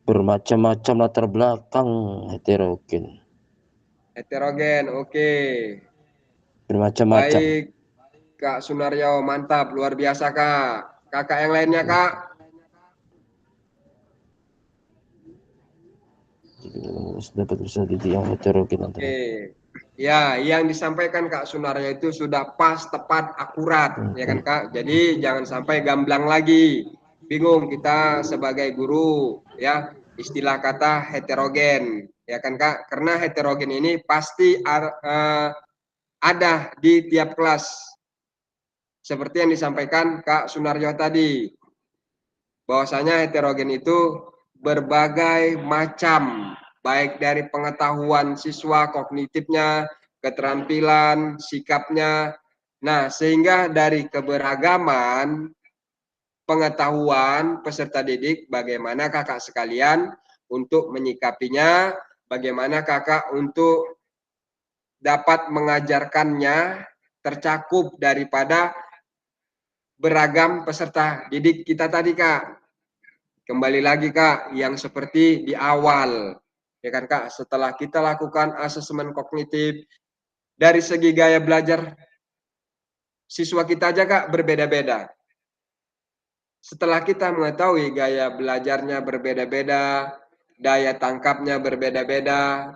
Bermacam-macam latar belakang heterogen. Heterogen, oke. Bermacam-macam. Baik, Kak Sunaryo, mantap, luar biasa Kak. Kakak yang lainnya Kak? Dapat peserta didik yang heterogen. Oke. Ya, yang disampaikan Kak Sunaryo itu sudah pas, tepat, akurat, ya kan Kak? Jadi jangan sampai gamblang lagi. Bingung kita sebagai guru, ya. Istilah kata heterogen, ya kan Kak? Karena heterogen ini pasti ada di tiap kelas. Seperti yang disampaikan Kak Sunaryo tadi. Bahwasanya heterogen itu berbagai macam, baik dari pengetahuan siswa, kognitifnya, keterampilan, sikapnya. Nah, sehingga dari keberagaman pengetahuan peserta didik, bagaimana kakak sekalian untuk menyikapinya, bagaimana kakak untuk dapat mengajarkannya tercakup daripada beragam peserta didik kita tadi Kak. Kembali lagi Kak, yang seperti di awal, ya kan Kak, setelah kita lakukan asesmen kognitif, dari segi gaya belajar siswa kita aja Kak berbeda-beda. Setelah kita mengetahui gaya belajarnya berbeda-beda, daya tangkapnya berbeda-beda,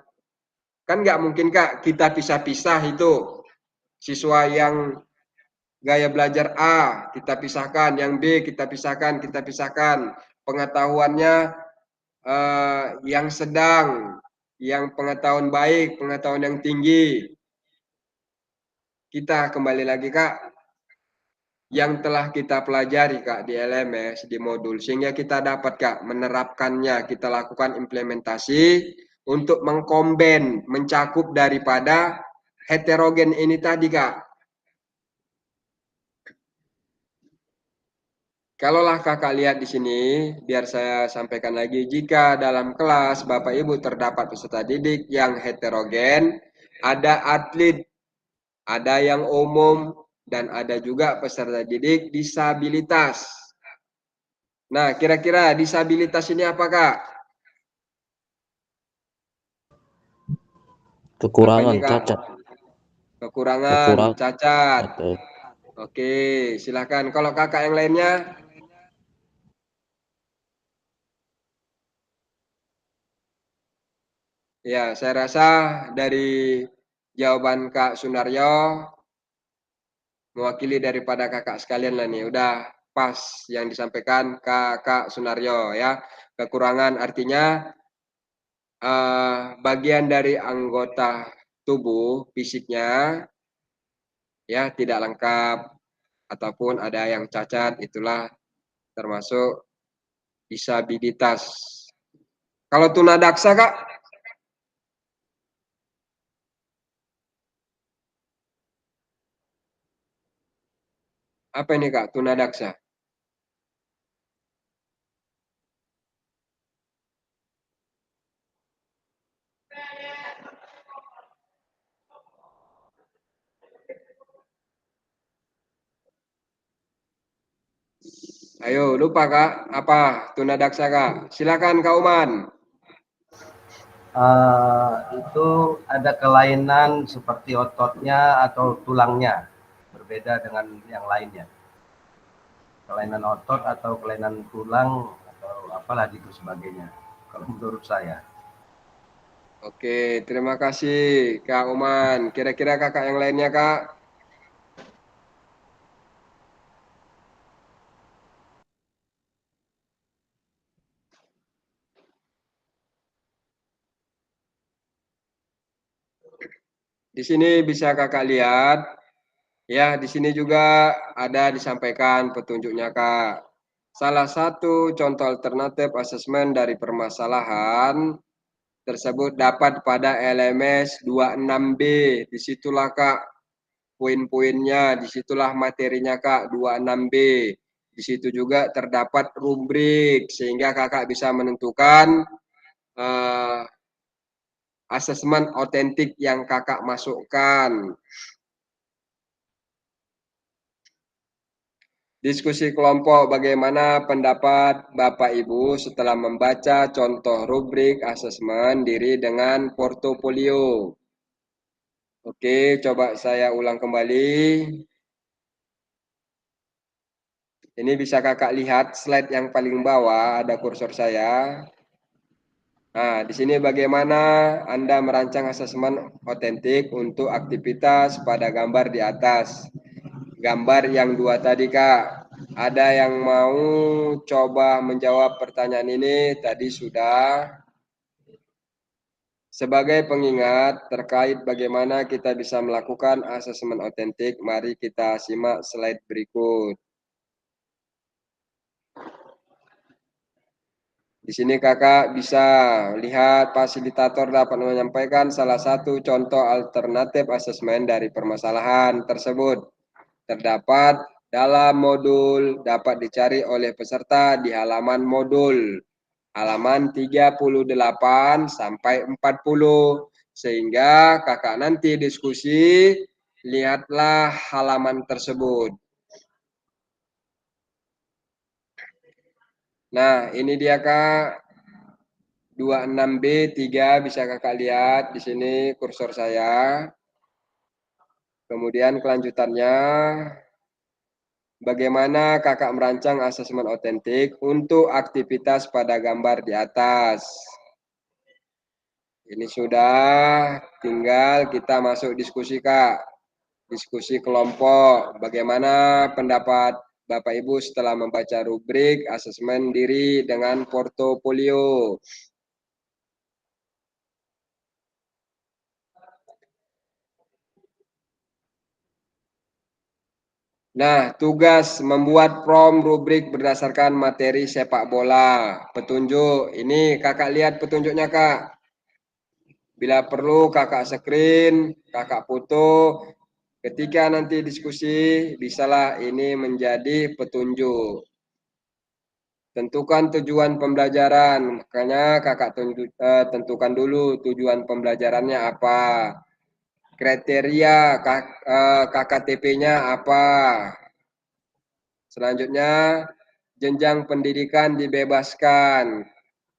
kan nggak mungkin Kak kita pisah-pisah itu. Siswa yang gaya belajar A kita pisahkan, yang B kita pisahkan, pengetahuannya yang sedang, yang pengetahuan baik, pengetahuan yang tinggi. Kita kembali lagi Kak, yang telah kita pelajari Kak di LMS, di modul, sehingga kita dapat Kak menerapkannya, kita lakukan implementasi untuk mengkomben, mencakup daripada heterogen ini tadi Kak. Kalaulah kakak lihat di sini, biar saya sampaikan lagi, jika dalam kelas Bapak Ibu terdapat peserta didik yang heterogen, ada atlet, ada yang umum, dan ada juga peserta didik disabilitas. Nah, kira-kira disabilitas ini apa Kak? Kekurangan, Apa ini, Kak? cacat. Kekurangan, cacat. Atau Oke, silakan. Kalau kakak yang lainnya? Ya, saya rasa dari jawaban Kak Sunaryo mewakili daripada kakak sekalian lah nih, udah pas yang disampaikan Kak Sunaryo ya. Kekurangan artinya bagian dari anggota tubuh fisiknya ya tidak lengkap ataupun ada yang cacat, itulah termasuk disabilitas. Kalau tunadaksa Kak? Apa ini Kak, tunadaksa? Ayo, lupa Kak, apa tunadaksa Kak? Silakan Kak Uman. Itu ada kelainan seperti ototnya atau tulangnya, berbeda dengan yang lainnya. Kelainan otot atau kelainan tulang atau apalah gitu sebagainya, kalau menurut saya. Oke, terima kasih Kak Uman. Kira-kira kakak yang lainnya Kak? Di sini bisa kakak lihat, ya di sini juga ada disampaikan petunjuknya kak. Salah satu contoh alternatif asesmen dari permasalahan tersebut dapat pada LMS 26B. Disitulah kak poin-poinnya, disitulah materinya kak 26B. Di situ juga terdapat rubrik sehingga kakak bisa menentukan asesmen otentik yang kakak masukkan. Diskusi kelompok, bagaimana pendapat Bapak Ibu setelah membaca contoh rubrik asesmen diri dengan portofolio? Oke, coba saya ulang kembali. Ini bisa kakak lihat slide yang paling bawah, ada kursor saya. Nah, di sini bagaimana Anda merancang asesmen otentik untuk aktivitas pada gambar di atas. Gambar yang 2 tadi, Kak. Ada yang mau coba menjawab pertanyaan ini? Tadi sudah. Sebagai pengingat terkait bagaimana kita bisa melakukan asesmen otentik, mari kita simak slide berikut. Di sini kakak bisa lihat fasilitator dapat menyampaikan salah satu contoh alternatif asesmen dari permasalahan tersebut. Terdapat dalam modul dapat dicari oleh peserta di halaman modul. Halaman 38 sampai 40. Sehingga kakak nanti diskusi, lihatlah halaman tersebut. Nah, ini dia Kak. 26B3 bisa kakak lihat di sini kursor saya. Kemudian kelanjutannya, bagaimana kakak merancang asesmen otentik untuk aktivitas pada gambar di atas. Ini sudah, tinggal kita masuk diskusi Kak. Diskusi kelompok, bagaimana pendapat Bapak Ibu setelah membaca rubrik asesmen diri dengan portofolio. Nah, tugas membuat prom rubrik berdasarkan materi sepak bola. Petunjuk, ini kakak lihat petunjuknya Kak. Bila perlu kakak screen, kakak foto. Ketika nanti diskusi, bisalah ini menjadi petunjuk. Tentukan tujuan pembelajaran, makanya kakak tentukan dulu tujuan pembelajarannya apa. Kriteria KKTP-nya apa. Selanjutnya, jenjang pendidikan dibebaskan.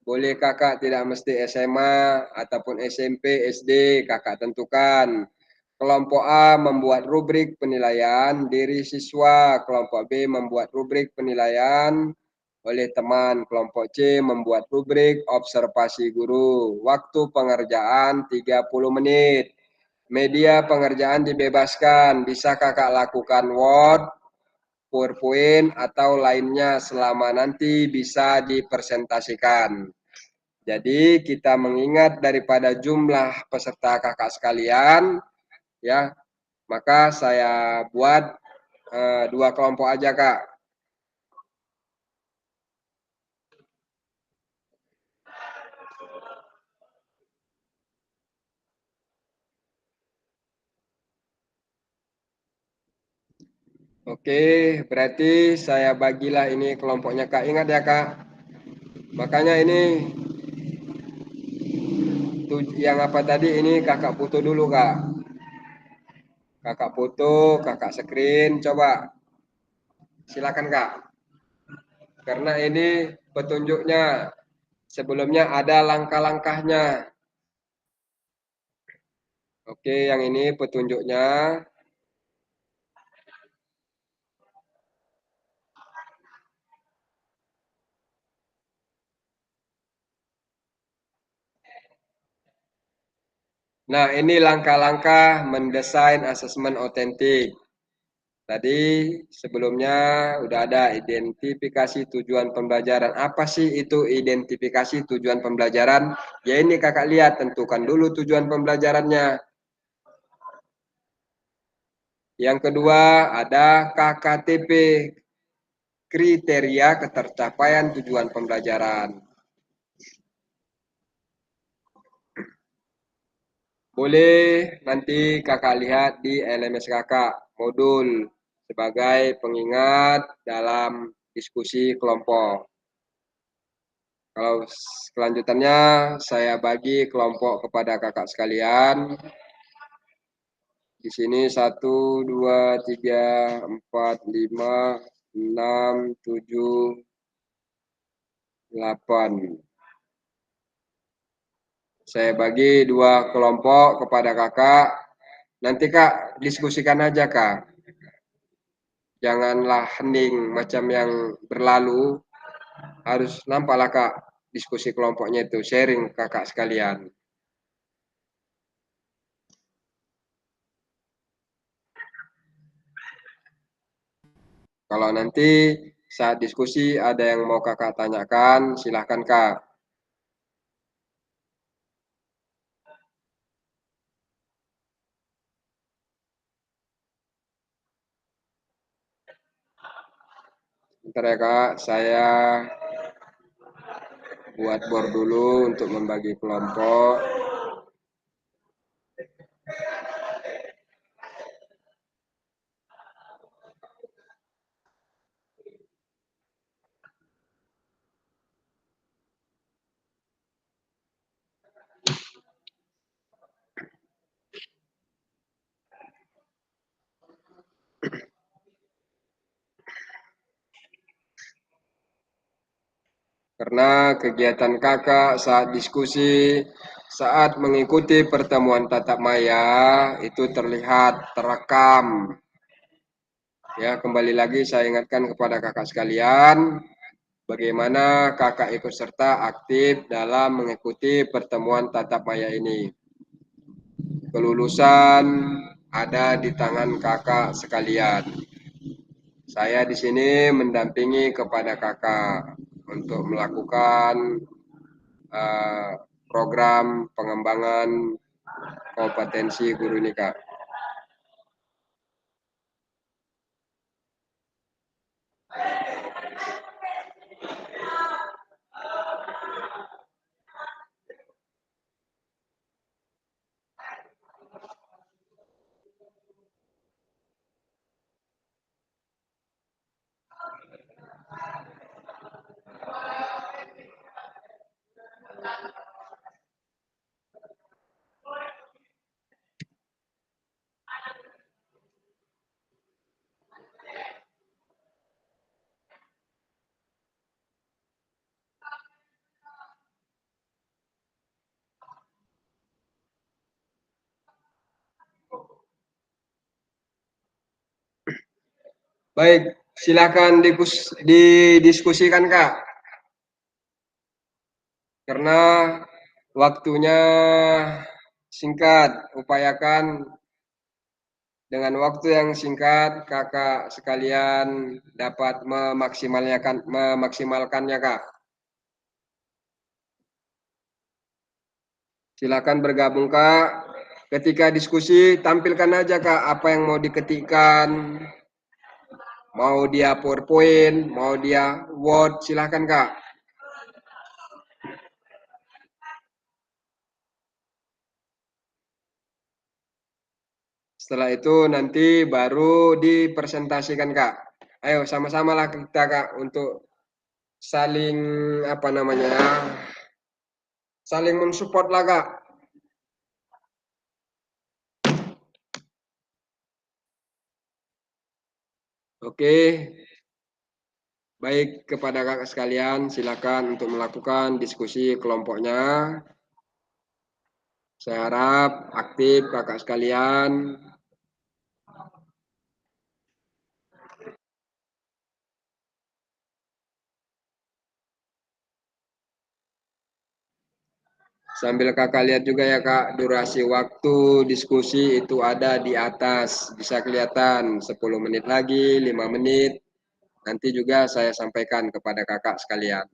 Boleh kakak tidak mesti SMA ataupun SMP, SD, kakak tentukan. Kelompok A membuat rubrik penilaian diri siswa, kelompok B membuat rubrik penilaian oleh teman, kelompok C membuat rubrik observasi guru. Waktu pengerjaan 30 menit. Media pengerjaan dibebaskan, bisa kakak lakukan Word, PowerPoint atau lainnya selama nanti bisa dipresentasikan. Jadi kita mengingat daripada jumlah peserta kakak sekalian, ya, maka saya buat 2 kelompok aja Kak. Oke, berarti saya bagilah ini kelompoknya Kak. Ingat ya Kak. Makanya ini yang apa tadi ini kakak foto dulu Kak. Kakak foto, kakak screen, coba. Silakan Kak. Karena ini petunjuknya. Sebelumnya ada langkah-langkahnya. Oke, yang ini petunjuknya. Nah, ini langkah-langkah mendesain asesmen otentik. Tadi sebelumnya udah ada identifikasi tujuan pembelajaran. Apa sih itu identifikasi tujuan pembelajaran? Ya ini kakak lihat, tentukan dulu tujuan pembelajarannya. Yang kedua ada KKTP, kriteria ketercapaian tujuan pembelajaran. Boleh nanti kakak lihat di LMS kakak, modul sebagai pengingat dalam diskusi kelompok. Kalau kelanjutannya saya bagi kelompok kepada kakak sekalian. Di sini 1, 2, 3, 4, 5, 6, 7, 8. Saya bagi 2 kelompok kepada kakak. Nanti kak diskusikan aja kak. Janganlah hening macam yang berlalu. Harus nampaklah kak diskusi kelompoknya itu, sharing kakak sekalian. Kalau nanti saat diskusi ada yang mau kakak tanyakan, silahkan kak. Bentar ya kak, saya buat board dulu untuk membagi kelompok. Karena kegiatan kakak saat diskusi, saat mengikuti pertemuan tatap maya itu terlihat terekam. Ya, kembali lagi saya ingatkan kepada kakak sekalian, bagaimana kakak ikut serta aktif dalam mengikuti pertemuan tatap maya ini. Kelulusan ada di tangan kakak sekalian. Saya di sini mendampingi kepada kakak untuk melakukan program pengembangan kompetensi guru ini kak. Baik, silakan didiskusikan kak. Karena waktunya singkat, upayakan dengan waktu yang singkat kakak sekalian dapat memaksimalkannya kak. Silakan bergabung kak. Ketika diskusi tampilkan aja kak apa yang mau diketikkan. Mau dia PowerPoint, mau dia Word, silahkan kak. Setelah itu nanti baru dipresentasikan kak. Ayo sama-sama lah kita kak untuk saling saling mensupport lah kak. Oke, baik kepada kakak sekalian silakan untuk melakukan diskusi kelompoknya. Saya harap aktif kakak sekalian. Sambil kakak lihat juga ya kak, durasi waktu diskusi itu ada di atas. Bisa kelihatan 10 menit lagi, 5 menit. Nanti juga saya sampaikan kepada kakak sekalian.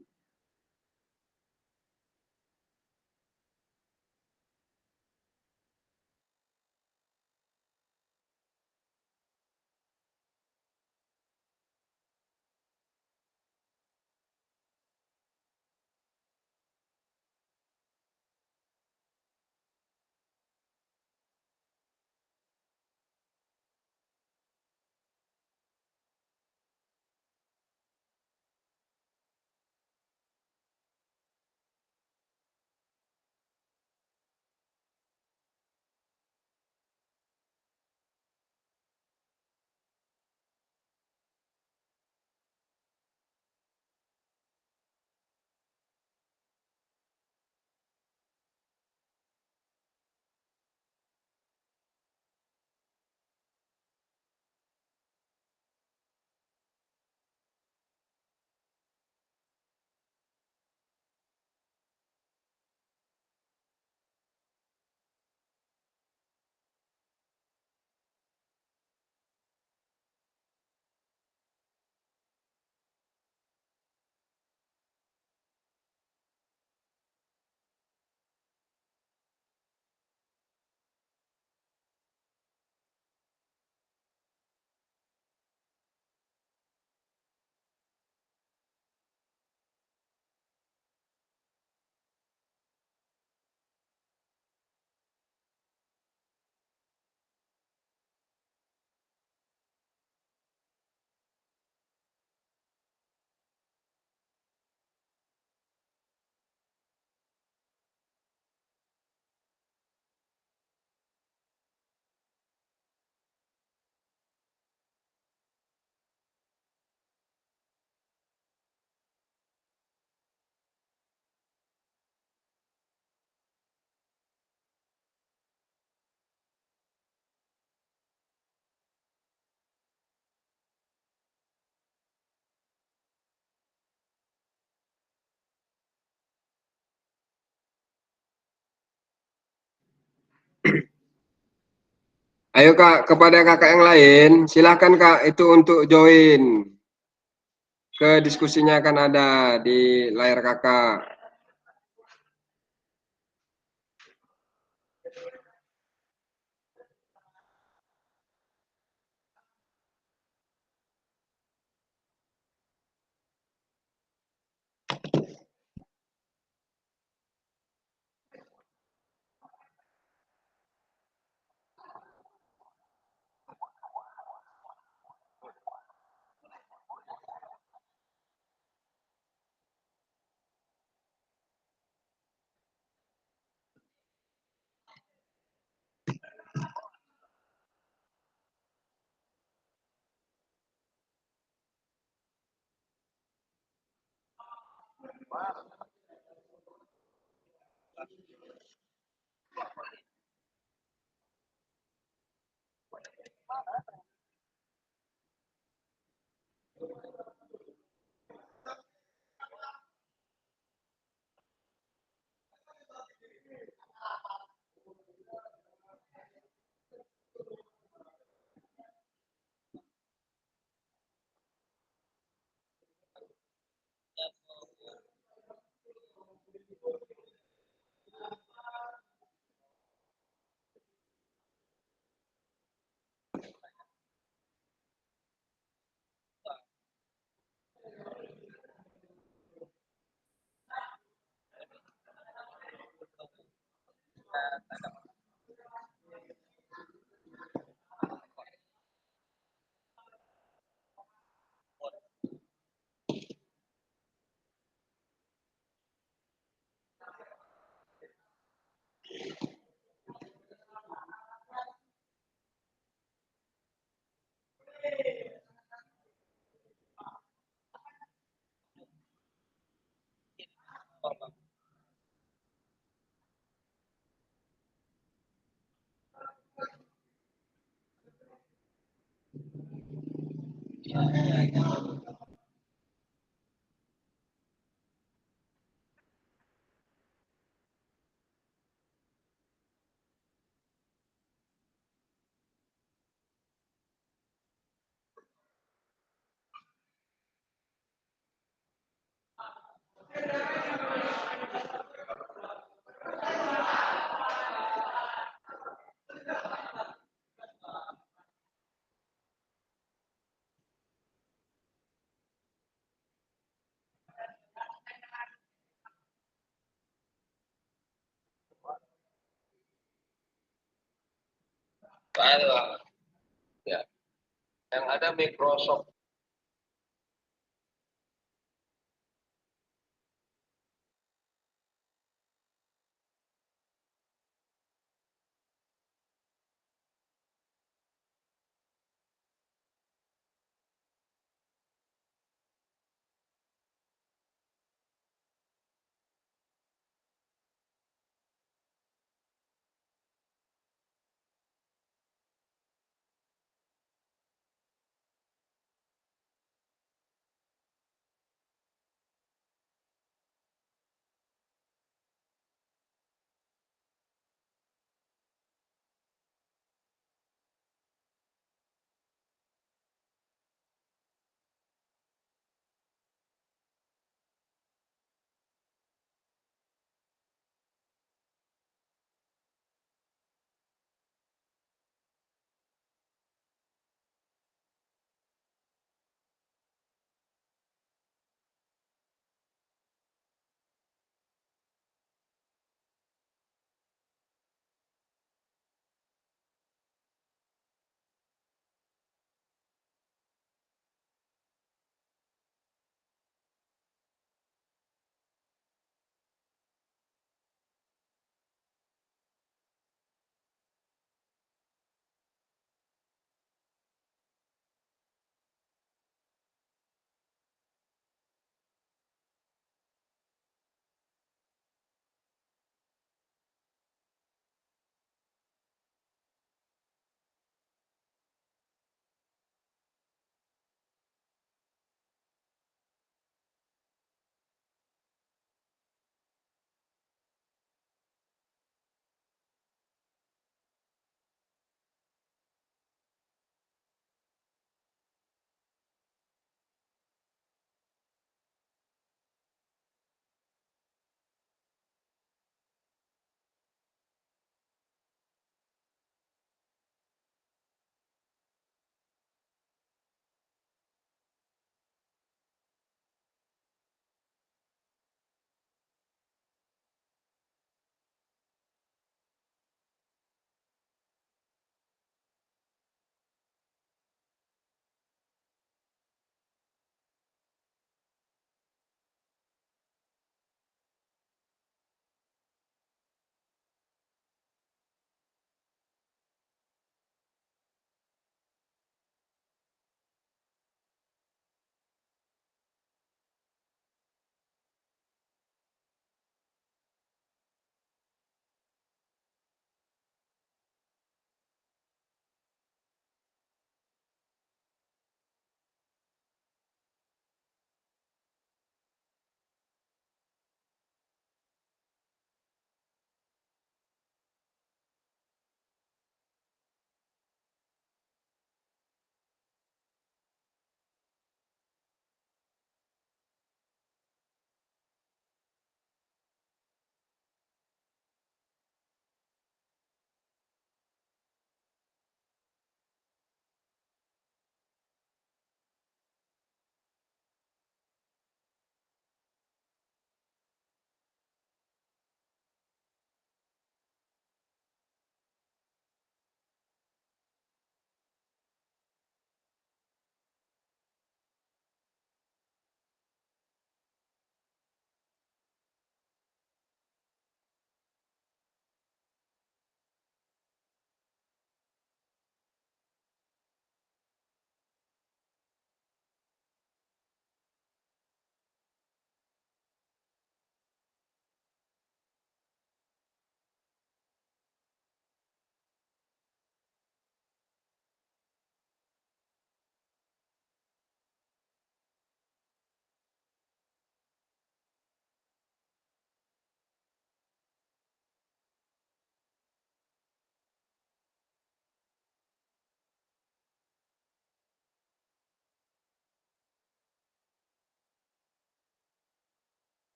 Ayo Kak, kepada kakak yang lain, silahkan Kak itu untuk join ke diskusinya akan ada di layar kakak. Ya, yang ada Microsoft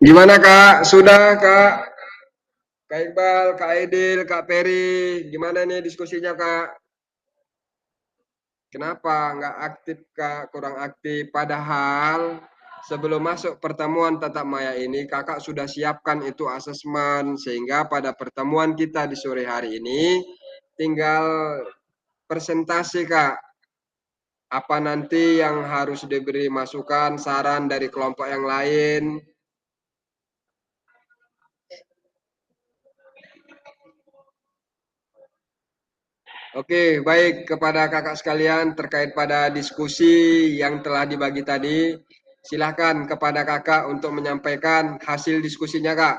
Gimana Kak? Sudah Kak? Kak Iqbal, Kak Aidil, Kak Peri, gimana nih diskusinya Kak? Kenapa nggak aktif Kak? Kurang aktif. Padahal sebelum masuk pertemuan tatap maya ini Kakak sudah siapkan itu asesmen sehingga pada pertemuan kita di sore hari ini tinggal presentasi Kak. Apa nanti yang harus diberi masukan, saran dari kelompok yang lain. Oke, baik kepada kakak sekalian terkait pada diskusi yang telah dibagi tadi, silahkan kepada kakak untuk menyampaikan hasil diskusinya kak.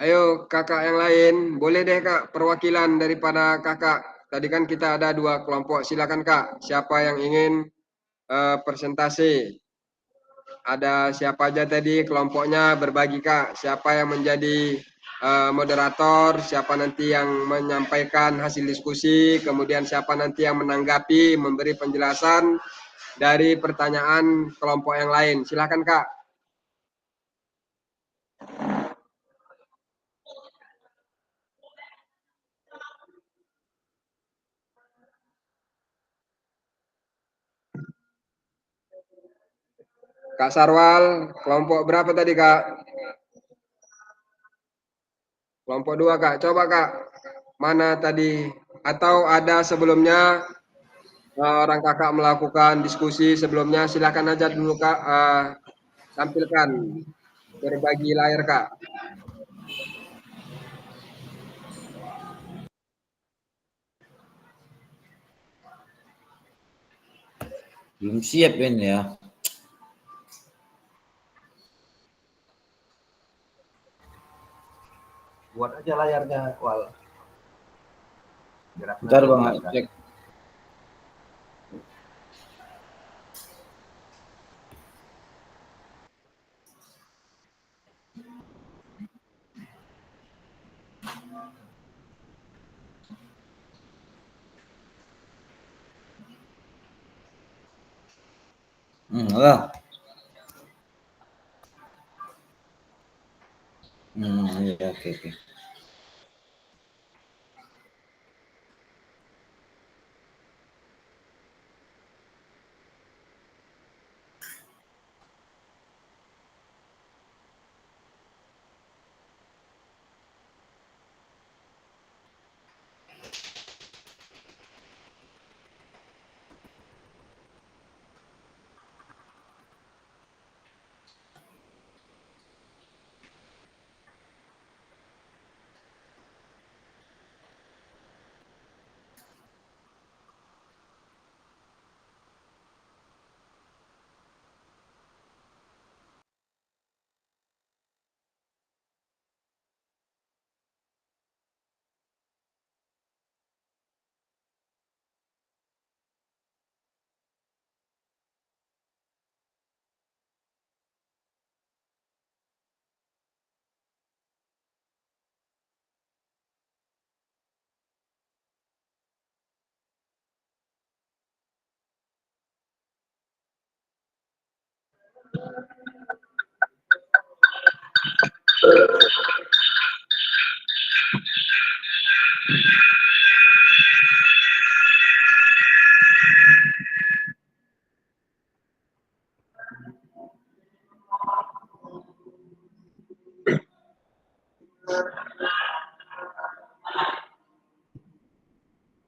Ayo kakak yang lain, boleh deh kak perwakilan daripada kakak. Tadi kan kita ada 2 kelompok, silakan kak. Siapa yang ingin presentasi? Ada siapa aja tadi kelompoknya berbagi kak. Siapa yang menjadi moderator, siapa nanti yang menyampaikan hasil diskusi, kemudian siapa nanti yang menanggapi, memberi penjelasan dari pertanyaan kelompok yang lain. Silakan kak. Kak Sarwal, kelompok berapa tadi kak? Kelompok 2 kak. Coba kak, mana tadi? Atau ada sebelumnya orang kakak melakukan diskusi sebelumnya? Silakan aja dulu kak, tampilkan berbagi layar kak. Belum siap ini ya. Buat aja layarnya, Wal. Biar aku Bentar nanti bang, jelaskan. cek. Lah. Ya, oke.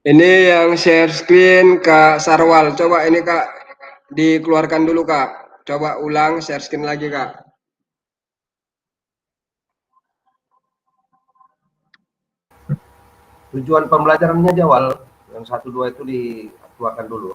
Ini yang share screen Kak Sarwal. Coba ini Kak dikeluarkan dulu Kak. Coba ulang share screen lagi Kak. Tujuan pembelajarannya aja, Wal. Yang 1, 2 itu dikeluarkan dulu.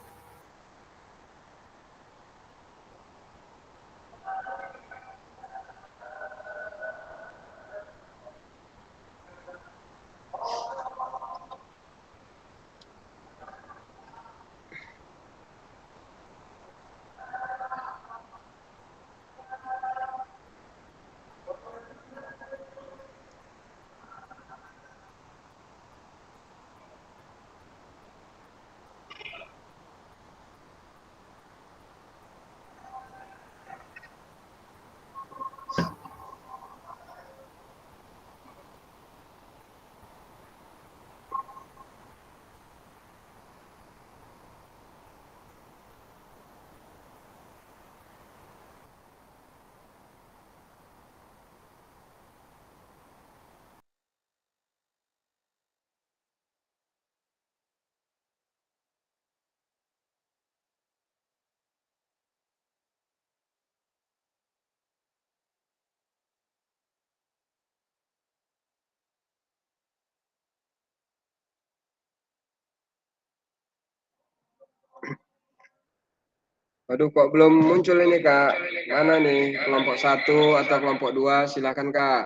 Waduh, kok belum muncul ini Kak? Mana nih kelompok 1 atau kelompok 2? Silakan Kak.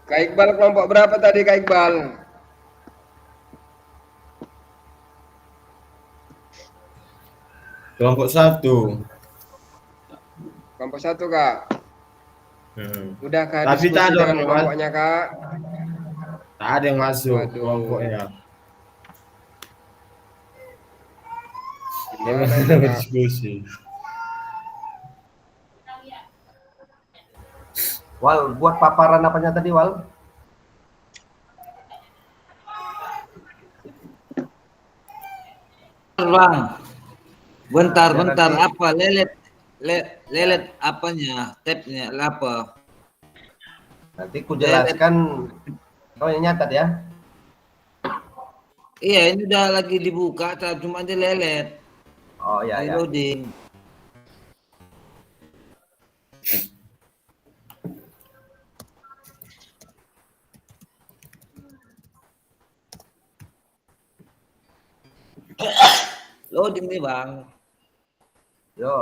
Kak Iqbal kelompok berapa tadi Kak Iqbal? Kelompok 1. Kelompok 1 Kak. Udah Kak Tapi diskusi tak ada dengan orang kelompoknya Kak? tak ada yang masuk Waduh. kelompoknya. Dia Gimana ini Kak? berdiskusi. Wal, buat paparan apanya tadi, Wal? Bang, bentar, Ya, bentar, nanti apa lelet apanya, tabnya, apa? nanti ku Lelet. jelaskan. Oh, yang nyatat ya. Iya, ini udah lagi dibuka, cuma dia lelet. Oh ya Lagi ya. loading. Loading nih Bang. Yo.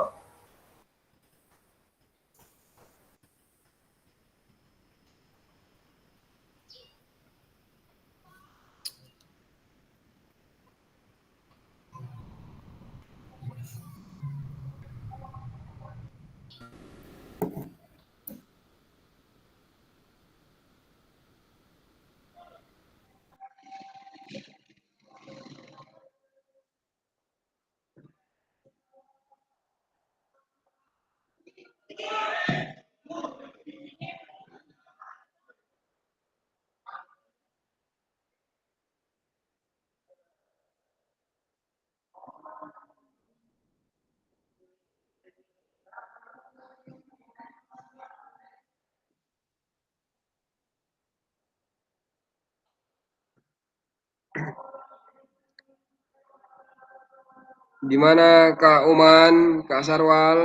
Gimana Kak Uman, Kak Sarwal,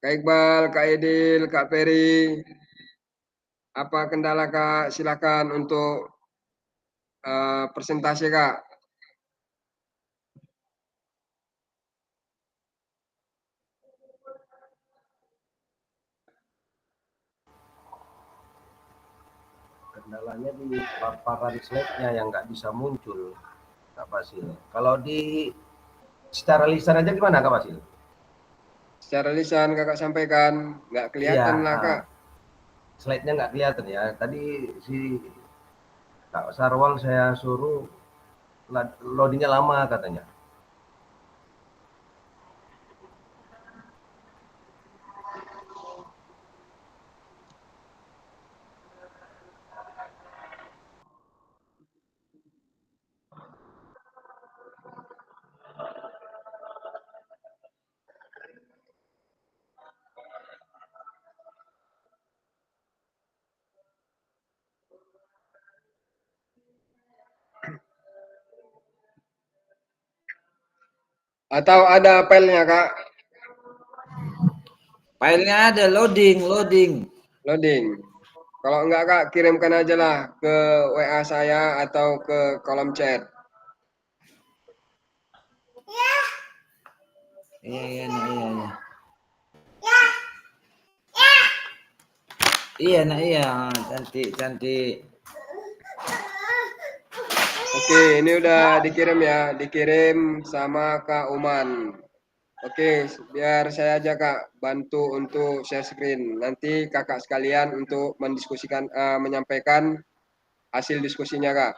Kak Iqbal, Kak Edil, Kak Peri? Apa kendala Kak? Silakan untuk presentasi Kak. Kendalanya di paparan slide-nya yang nggak bisa muncul, Kak Fasil. Kalau di secara lisan aja gimana, Kak Fasil? Secara lisan Kakak sampaikan, nggak Iya, kelihatan lah Kak. slide-nya nggak kelihatan ya. Tadi si Kak Sarwal saya suruh loadingnya lama katanya. Atau ada filenya Kak? Filenya ada loading. Loading. Kalau enggak Kak, kirimkan aja lah ke WA saya atau ke kolom chat. Iya. Iya, nah iya, cantik. Oke, ini udah dikirim ya, dikirim sama Kak Uman. Oke, biar saya aja Kak bantu untuk share screen. Nanti Kakak sekalian untuk mendiskusikan, menyampaikan hasil diskusinya Kak.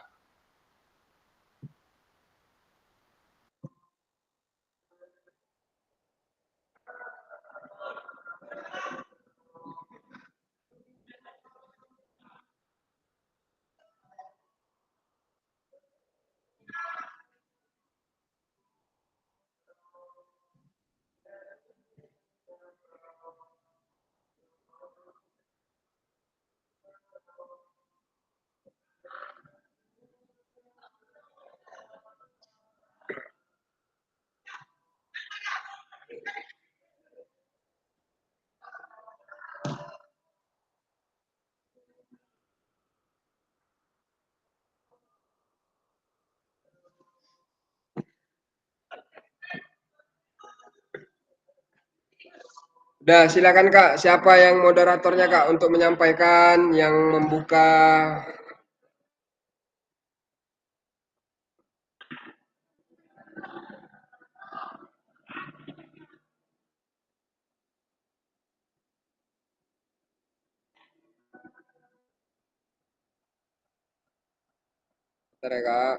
Udah, silakan Kak. Siapa yang moderatornya Kak untuk menyampaikan, yang membuka? Bentar ya Kak.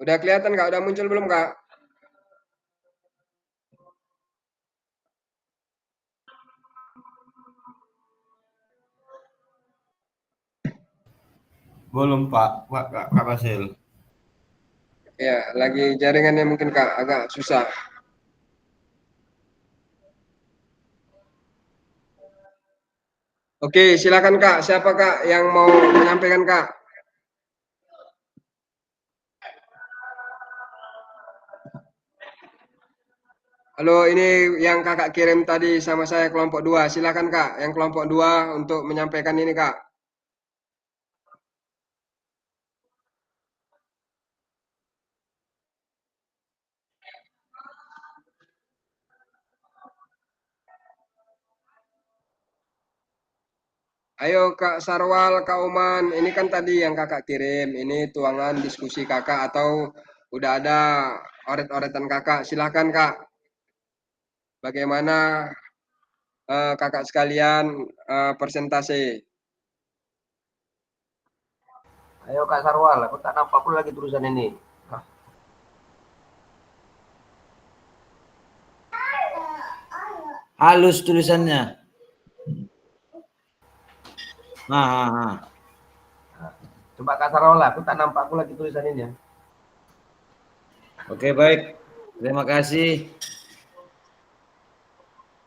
Udah kelihatan Kak? Udah muncul belum Kak? Belum Kak Basil. Ya, lagi jaringannya mungkin Kak agak susah. Oke, silakan Kak. Siapa Kak yang mau menyampaikan Kak? Halo, ini yang Kakak kirim tadi sama saya kelompok 2. Silakan Kak, yang kelompok 2 untuk menyampaikan ini Kak. Ayo Kak Sarwal, Kak Oman, ini kan tadi yang Kakak kirim. Ini tuangan diskusi Kakak atau udah ada oret-oretan Kakak. Silakan Kak. Bagaimana Kakak sekalian persentase? Ayo Kak Sarwal, aku tak nampak pun lagi tulisan ini. Halus tulisannya. Nah. Coba Kak Sarwal, aku tak nampak pun lagi tulisan ini ya. Oke, baik. Terima kasih.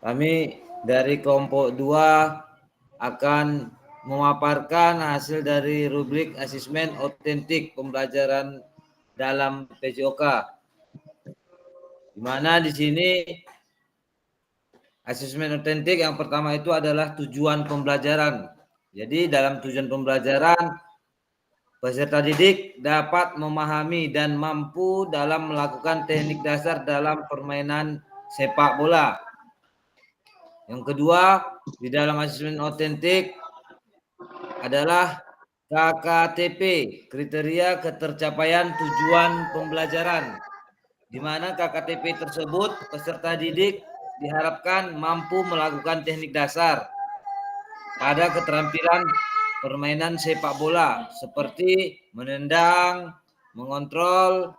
Kami dari kelompok 2 akan memaparkan hasil dari rubrik asesmen otentik pembelajaran dalam PJOK. Di mana di sini asesmen otentik yang pertama itu adalah tujuan pembelajaran. Jadi dalam tujuan pembelajaran, peserta didik dapat memahami dan mampu dalam melakukan teknik dasar dalam permainan sepak bola. Yang kedua, di dalam asesmen otentik adalah KKTP, kriteria ketercapaian tujuan pembelajaran, di mana KKTP tersebut peserta didik diharapkan mampu melakukan teknik dasar pada keterampilan permainan sepak bola seperti menendang, mengontrol,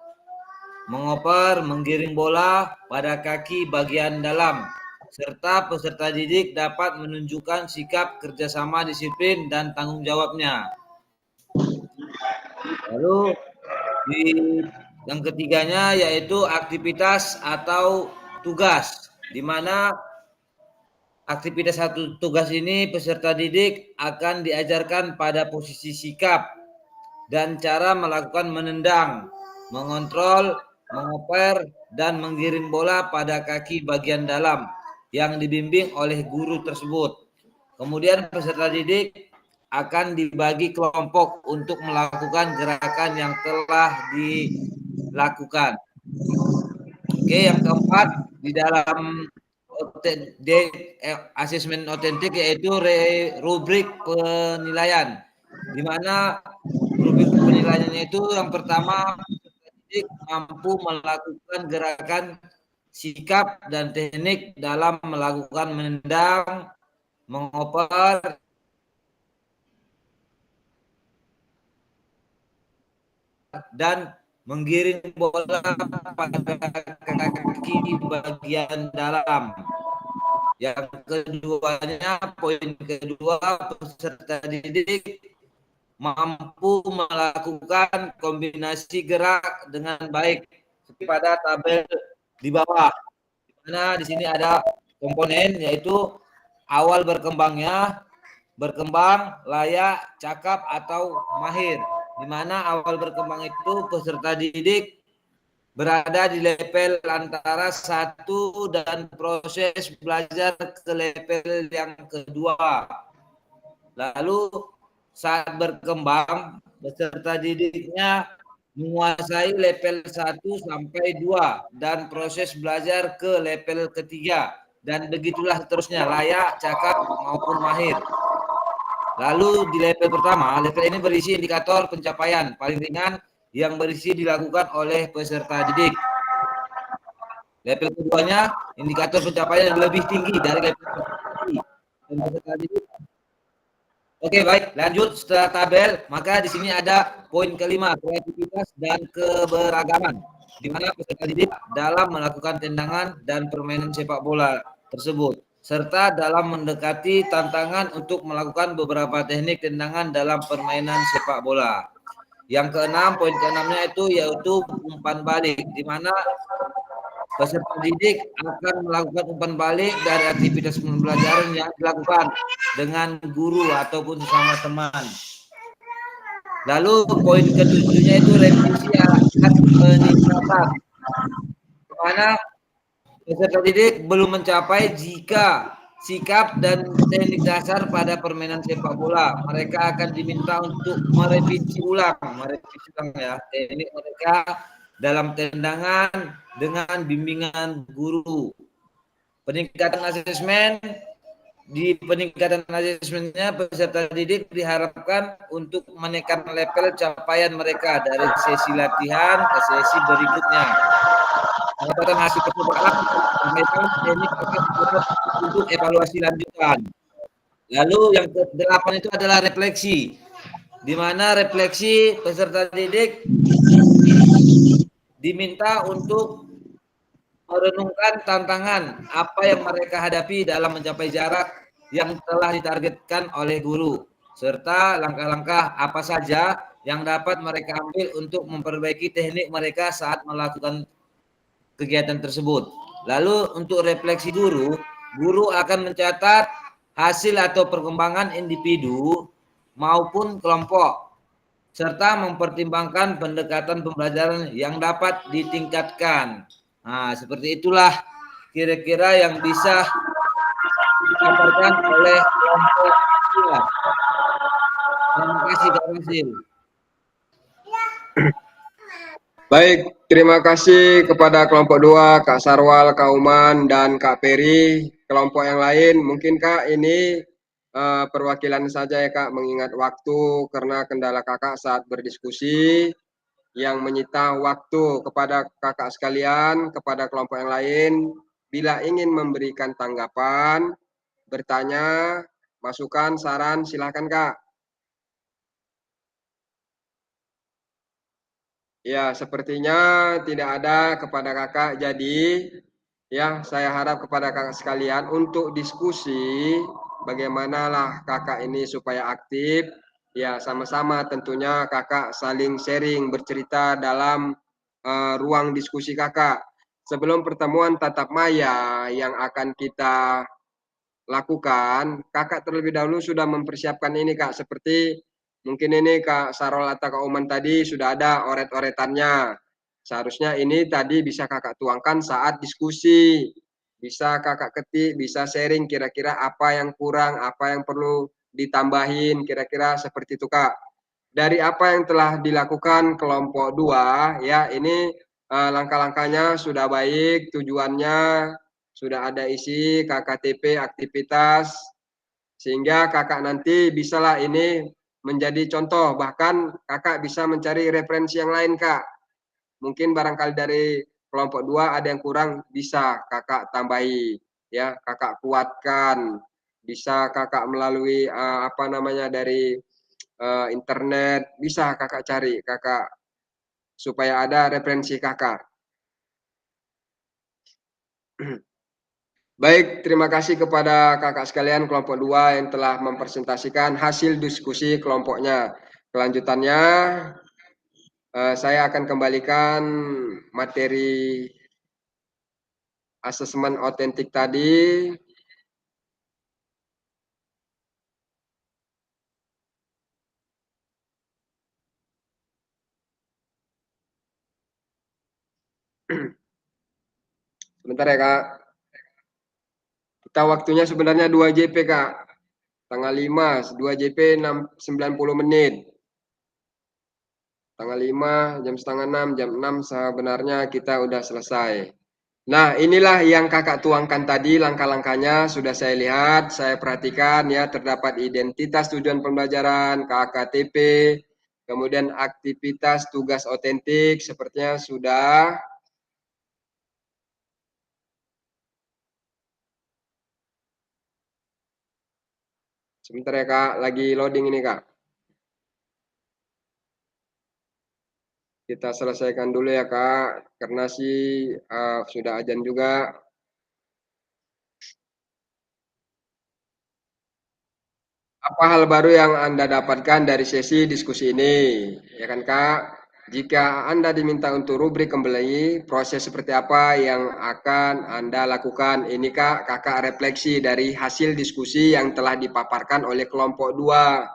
mengoper, menggiring bola pada kaki bagian dalam, serta peserta didik dapat menunjukkan sikap kerjasama disiplin dan tanggung jawabnya. Lalu yang ketiganya yaitu aktivitas atau tugas, di mana aktivitas satu tugas ini peserta didik akan diajarkan pada posisi sikap dan cara melakukan menendang, mengontrol, mengoper, dan menggiring bola pada kaki bagian dalam yang dibimbing oleh guru tersebut. Kemudian peserta didik akan dibagi kelompok untuk melakukan gerakan yang telah dilakukan. Oke, yang keempat di dalam asesmen otentik yaitu rubrik penilaian, di mana rubrik penilaiannya itu yang pertama mampu melakukan gerakan, sikap, dan teknik dalam melakukan menendang, mengoper, dan menggiring bola pada kaki bagian dalam. Yang keduanya, poin kedua, peserta didik mampu melakukan kombinasi gerak dengan baik seperti pada tabel di bawah. Nah, di sini ada komponen yaitu awal berkembangnya, berkembang, layak, cakap, atau mahir. Di mana awal berkembang itu peserta didik berada di level antara 1 dan proses belajar ke level yang kedua. Lalu saat berkembang peserta didiknya menguasai level 1 sampai 2 dan proses belajar ke level ketiga dan begitulah seterusnya, layak, cakap maupun mahir. Lalu di level pertama, level ini berisi indikator pencapaian paling ringan yang berisi dilakukan oleh peserta didik. Level keduanya, indikator pencapaian yang lebih tinggi dari level peserta didik. Oke, baik, lanjut setelah tabel, maka di sini ada poin kelima, kreativitas dan keberagaman, di mana peserta didik dalam melakukan tendangan dan permainan sepak bola tersebut, serta dalam mendekati tantangan untuk melakukan beberapa teknik tendangan dalam permainan sepak bola. Yang keenam, poin keenamnya itu yaitu umpan balik, di mana peserta didik akan melakukan umpan balik dari aktivitas pembelajaran yang dilakukan dengan guru ataupun sesama teman. Lalu poin ketujuhnya itu revisi akan peningkatan, di mana peserta didik belum mencapai jika sikap dan teknik dasar pada permainan sepak bola. Mereka akan diminta untuk merevisi ulang ya, teknik mereka dalam tendangan dengan bimbingan guru. Peningkatan asesmen, di peningkatan asesmennya peserta didik diharapkan untuk menekan level capaian mereka dari sesi latihan ke sesi berikutnya. Pendapatan hasil percobaan sampaikan teknik untuk evaluasi lanjutan. Lalu yang ke-8 itu adalah refleksi, di mana refleksi peserta didik diminta untuk merenungkan tantangan apa yang mereka hadapi dalam mencapai jarak yang telah ditargetkan oleh guru, serta langkah-langkah apa saja yang dapat mereka ambil untuk memperbaiki teknik mereka saat melakukan kegiatan tersebut. Lalu untuk refleksi guru akan mencatat hasil atau perkembangan individu maupun kelompok, serta mempertimbangkan pendekatan pembelajaran yang dapat ditingkatkan. Nah, seperti itulah kira-kira yang bisa disampaikan oleh kelompok 2. Terima kasih, Kak Masil. Baik, terima kasih kepada kelompok 2, Kak Sarwal, Kak Uman, dan Kak Peri. Kelompok yang lain, mungkin Kak ini perwakilan saja ya Kak, mengingat waktu karena kendala Kakak saat berdiskusi yang menyita waktu. Kepada Kakak sekalian, kepada kelompok yang lain, bila ingin memberikan tanggapan, bertanya, masukan, saran, silakan Kak. Ya, sepertinya tidak ada kepada kakak. Jadi, ya saya harap kepada kakak sekalian untuk diskusi bagaimanalah kakak ini supaya aktif. Ya, sama-sama tentunya kakak saling sharing, bercerita dalam ruang diskusi kakak. Sebelum pertemuan tatap maya yang akan kita lakukan, kakak terlebih dahulu sudah mempersiapkan ini Kak, seperti mungkin ini Kak Sarol atau Kak Oman tadi sudah ada oret-oretannya. Seharusnya ini tadi bisa kakak tuangkan saat diskusi. Bisa kakak ketik, bisa sharing kira-kira apa yang kurang, apa yang perlu ditambahin, kira-kira seperti itu Kak. Dari apa yang telah dilakukan kelompok 2, ya ini langkah-langkahnya sudah baik, tujuannya sudah ada isi KKTP aktivitas, sehingga kakak nanti bisalah ini menjadi contoh, bahkan kakak bisa mencari referensi yang lain Kak. Mungkin barangkali dari kelompok 2 ada yang kurang, bisa kakak tambahi, ya kakak kuatkan, bisa kakak melalui dari internet, bisa kakak cari kakak supaya ada referensi kakak. Baik, terima kasih kepada kakak sekalian kelompok 2 yang telah mempresentasikan hasil diskusi kelompoknya. Kelanjutannya, saya akan kembalikan materi asesmen otentik tadi. Sebentar ya Kak. Kita waktunya sebenarnya 2 JP Kak. Tanggal 5, 2 JP 90 menit. Tanggal 5, jam setengah 6, jam 6 sebenarnya kita udah selesai. Nah, inilah yang kakak tuangkan tadi langkah-langkahnya sudah saya lihat, saya perhatikan ya, terdapat identitas tujuan pembelajaran, KKTP, kemudian aktivitas tugas otentik, sepertinya sudah. Sebentar ya Kak, lagi loading ini Kak. Kita selesaikan dulu ya Kak, karena sih sudah azan juga. Apa hal baru yang Anda dapatkan dari sesi diskusi ini? Ya kan Kak? Jika Anda diminta untuk rubrik kembali, proses seperti apa yang akan Anda lakukan? Ini Kak, Kakak refleksi dari hasil diskusi yang telah dipaparkan oleh kelompok 2.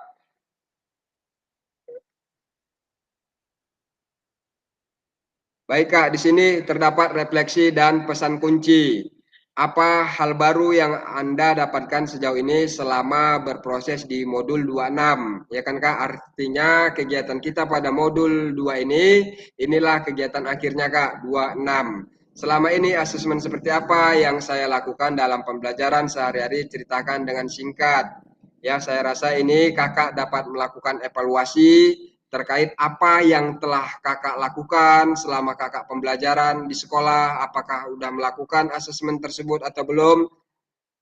Baik Kak, di sini terdapat refleksi dan pesan kunci. Apa hal baru yang Anda dapatkan sejauh ini selama berproses di modul 26? Ya kan Kak, artinya kegiatan kita pada modul 2 ini, inilah kegiatan akhirnya Kak, 26. Selama ini asesmen seperti apa yang saya lakukan dalam pembelajaran sehari-hari, ceritakan dengan singkat. Ya, saya rasa ini Kakak dapat melakukan evaluasi terkait apa yang telah kakak lakukan selama kakak pembelajaran di sekolah, apakah sudah melakukan asesmen tersebut atau belum.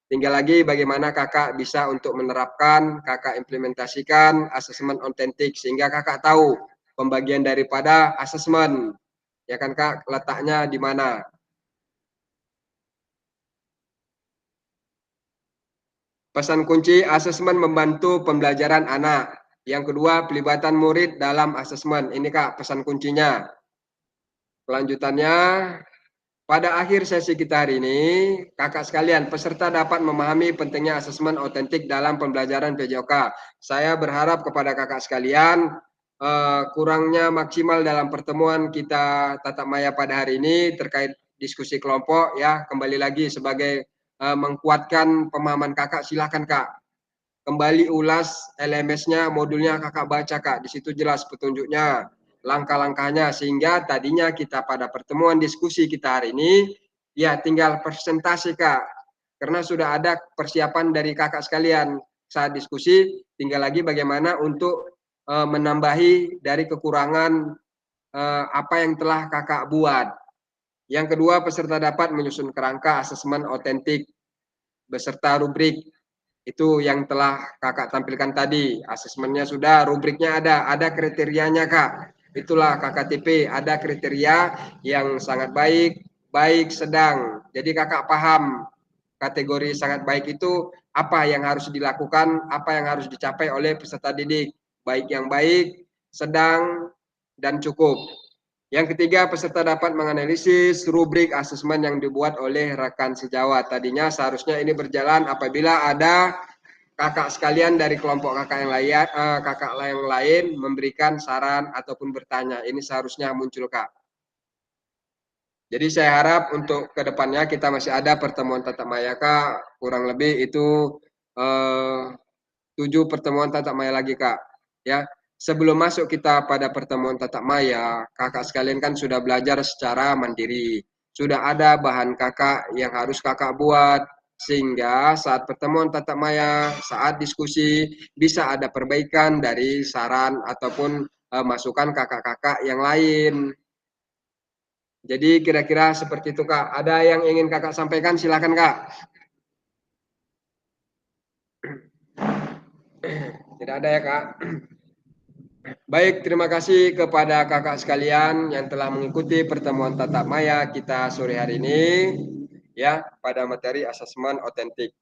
Tinggal lagi bagaimana kakak bisa untuk menerapkan, kakak implementasikan asesmen otentik sehingga kakak tahu pembagian daripada asesmen. Ya kan Kak, letaknya di mana? Pesan kunci asesmen membantu pembelajaran anak. Yang kedua, pelibatan murid dalam asesmen. Ini Kak, pesan kuncinya. Kelanjutannya, pada akhir sesi kita hari ini, kakak sekalian, peserta dapat memahami pentingnya asesmen otentik dalam pembelajaran PJOK. Saya berharap kepada kakak sekalian, kurangnya maksimal dalam pertemuan kita tatap maya pada hari ini terkait diskusi kelompok ya, kembali lagi sebagai menguatkan pemahaman kakak, silakan Kak. Kembali ulas LMS-nya, modulnya kakak baca Kak, di situ jelas petunjuknya, langkah-langkahnya, sehingga tadinya kita pada pertemuan diskusi kita hari ini, ya tinggal presentasi Kak, karena sudah ada persiapan dari kakak sekalian saat diskusi, tinggal lagi bagaimana untuk menambahi dari kekurangan apa yang telah kakak buat. Yang kedua, peserta dapat menyusun kerangka asesmen otentik beserta rubrik. Itu yang telah kakak tampilkan tadi. Asesmennya sudah, rubriknya ada kriterianya Kak. Itulah KKTP, ada kriteria yang sangat baik, baik, sedang. Jadi kakak paham kategori sangat baik itu apa yang harus dilakukan, apa yang harus dicapai oleh peserta didik. Baik yang baik, sedang, dan cukup. Yang ketiga, peserta dapat menganalisis rubrik asesmen yang dibuat oleh rekan sejawat. Tadinya seharusnya ini berjalan apabila ada kakak sekalian dari kelompok kakak yang lain memberikan saran ataupun bertanya. Ini seharusnya muncul Kak. Jadi saya harap untuk kedepannya kita masih ada pertemuan tatap maya Kak. Kurang lebih itu 7 pertemuan tatap maya lagi Kak. Ya, sebelum masuk kita pada pertemuan tatap maya, kakak sekalian kan sudah belajar secara mandiri. Sudah ada bahan kakak yang harus kakak buat, sehingga saat pertemuan tatap maya, saat diskusi, bisa ada perbaikan dari saran ataupun masukan kakak-kakak yang lain. Jadi kira-kira seperti itu Kak. Ada yang ingin kakak sampaikan, silakan Kak. Tidak ada ya Kak. Baik, terima kasih kepada kakak sekalian yang telah mengikuti pertemuan tatap maya kita sore hari ini ya pada materi asesmen otentik.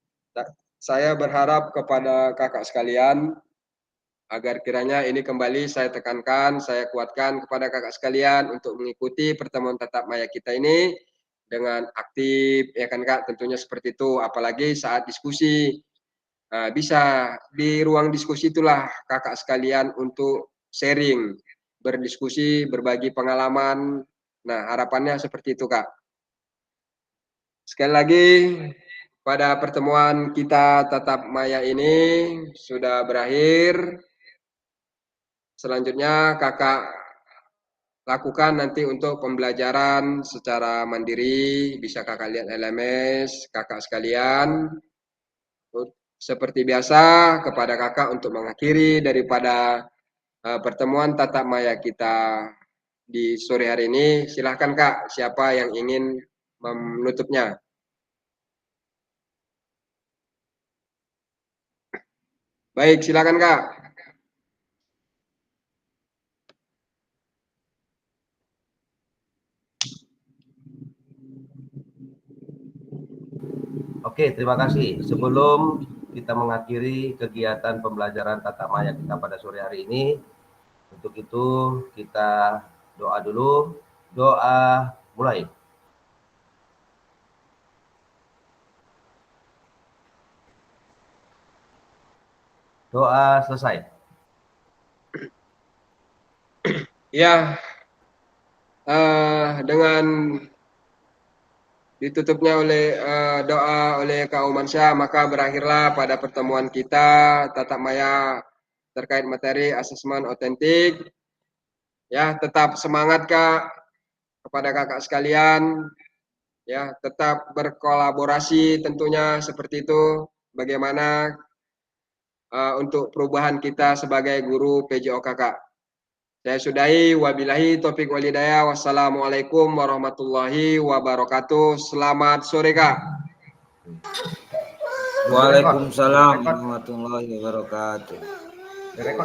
Saya berharap kepada kakak sekalian agar kiranya ini kembali saya tekankan, saya kuatkan kepada kakak sekalian untuk mengikuti pertemuan tatap maya kita ini dengan aktif ya kan Kak, tentunya seperti itu, apalagi saat diskusi. Nah, bisa di ruang diskusi itulah kakak sekalian untuk sharing, berdiskusi, berbagi pengalaman. Nah, harapannya seperti itu, Kak. Sekali lagi, pada pertemuan kita tatap maya ini sudah berakhir. Selanjutnya kakak lakukan nanti untuk pembelajaran secara mandiri. Bisa kakak lihat LMS kakak sekalian. Seperti biasa kepada kakak untuk mengakhiri daripada pertemuan tatap maya kita di sore hari ini. Silahkan kak, siapa yang ingin menutupnya? Baik, silakan kak. Oke, terima kasih. Sebelum kita mengakhiri kegiatan pembelajaran tatap maya kita pada sore hari ini, untuk itu kita doa dulu. Doa mulai. Doa selesai. Ya, dengan ditutupnya oleh doa oleh Kak Umansyah, maka berakhirlah pada pertemuan kita tatap maya terkait materi asesmen otentik. Ya, tetap semangat Kak kepada kakak sekalian. Ya, tetap berkolaborasi tentunya seperti itu. Bagaimana untuk perubahan kita sebagai guru PJOK Kak. Saya sudahi, wabillahi taufiq walhidayah. Wassalamualaikum warahmatullahi wabarakatuh. Selamat sore Kak. Waalaikumsalam warahmatullahi wabarakatuh.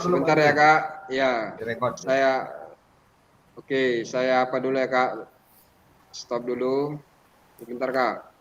Sebentar ya Kak. Ya, Direkod. saya apa dulu ya Kak. Stop dulu. Sebentar Kak.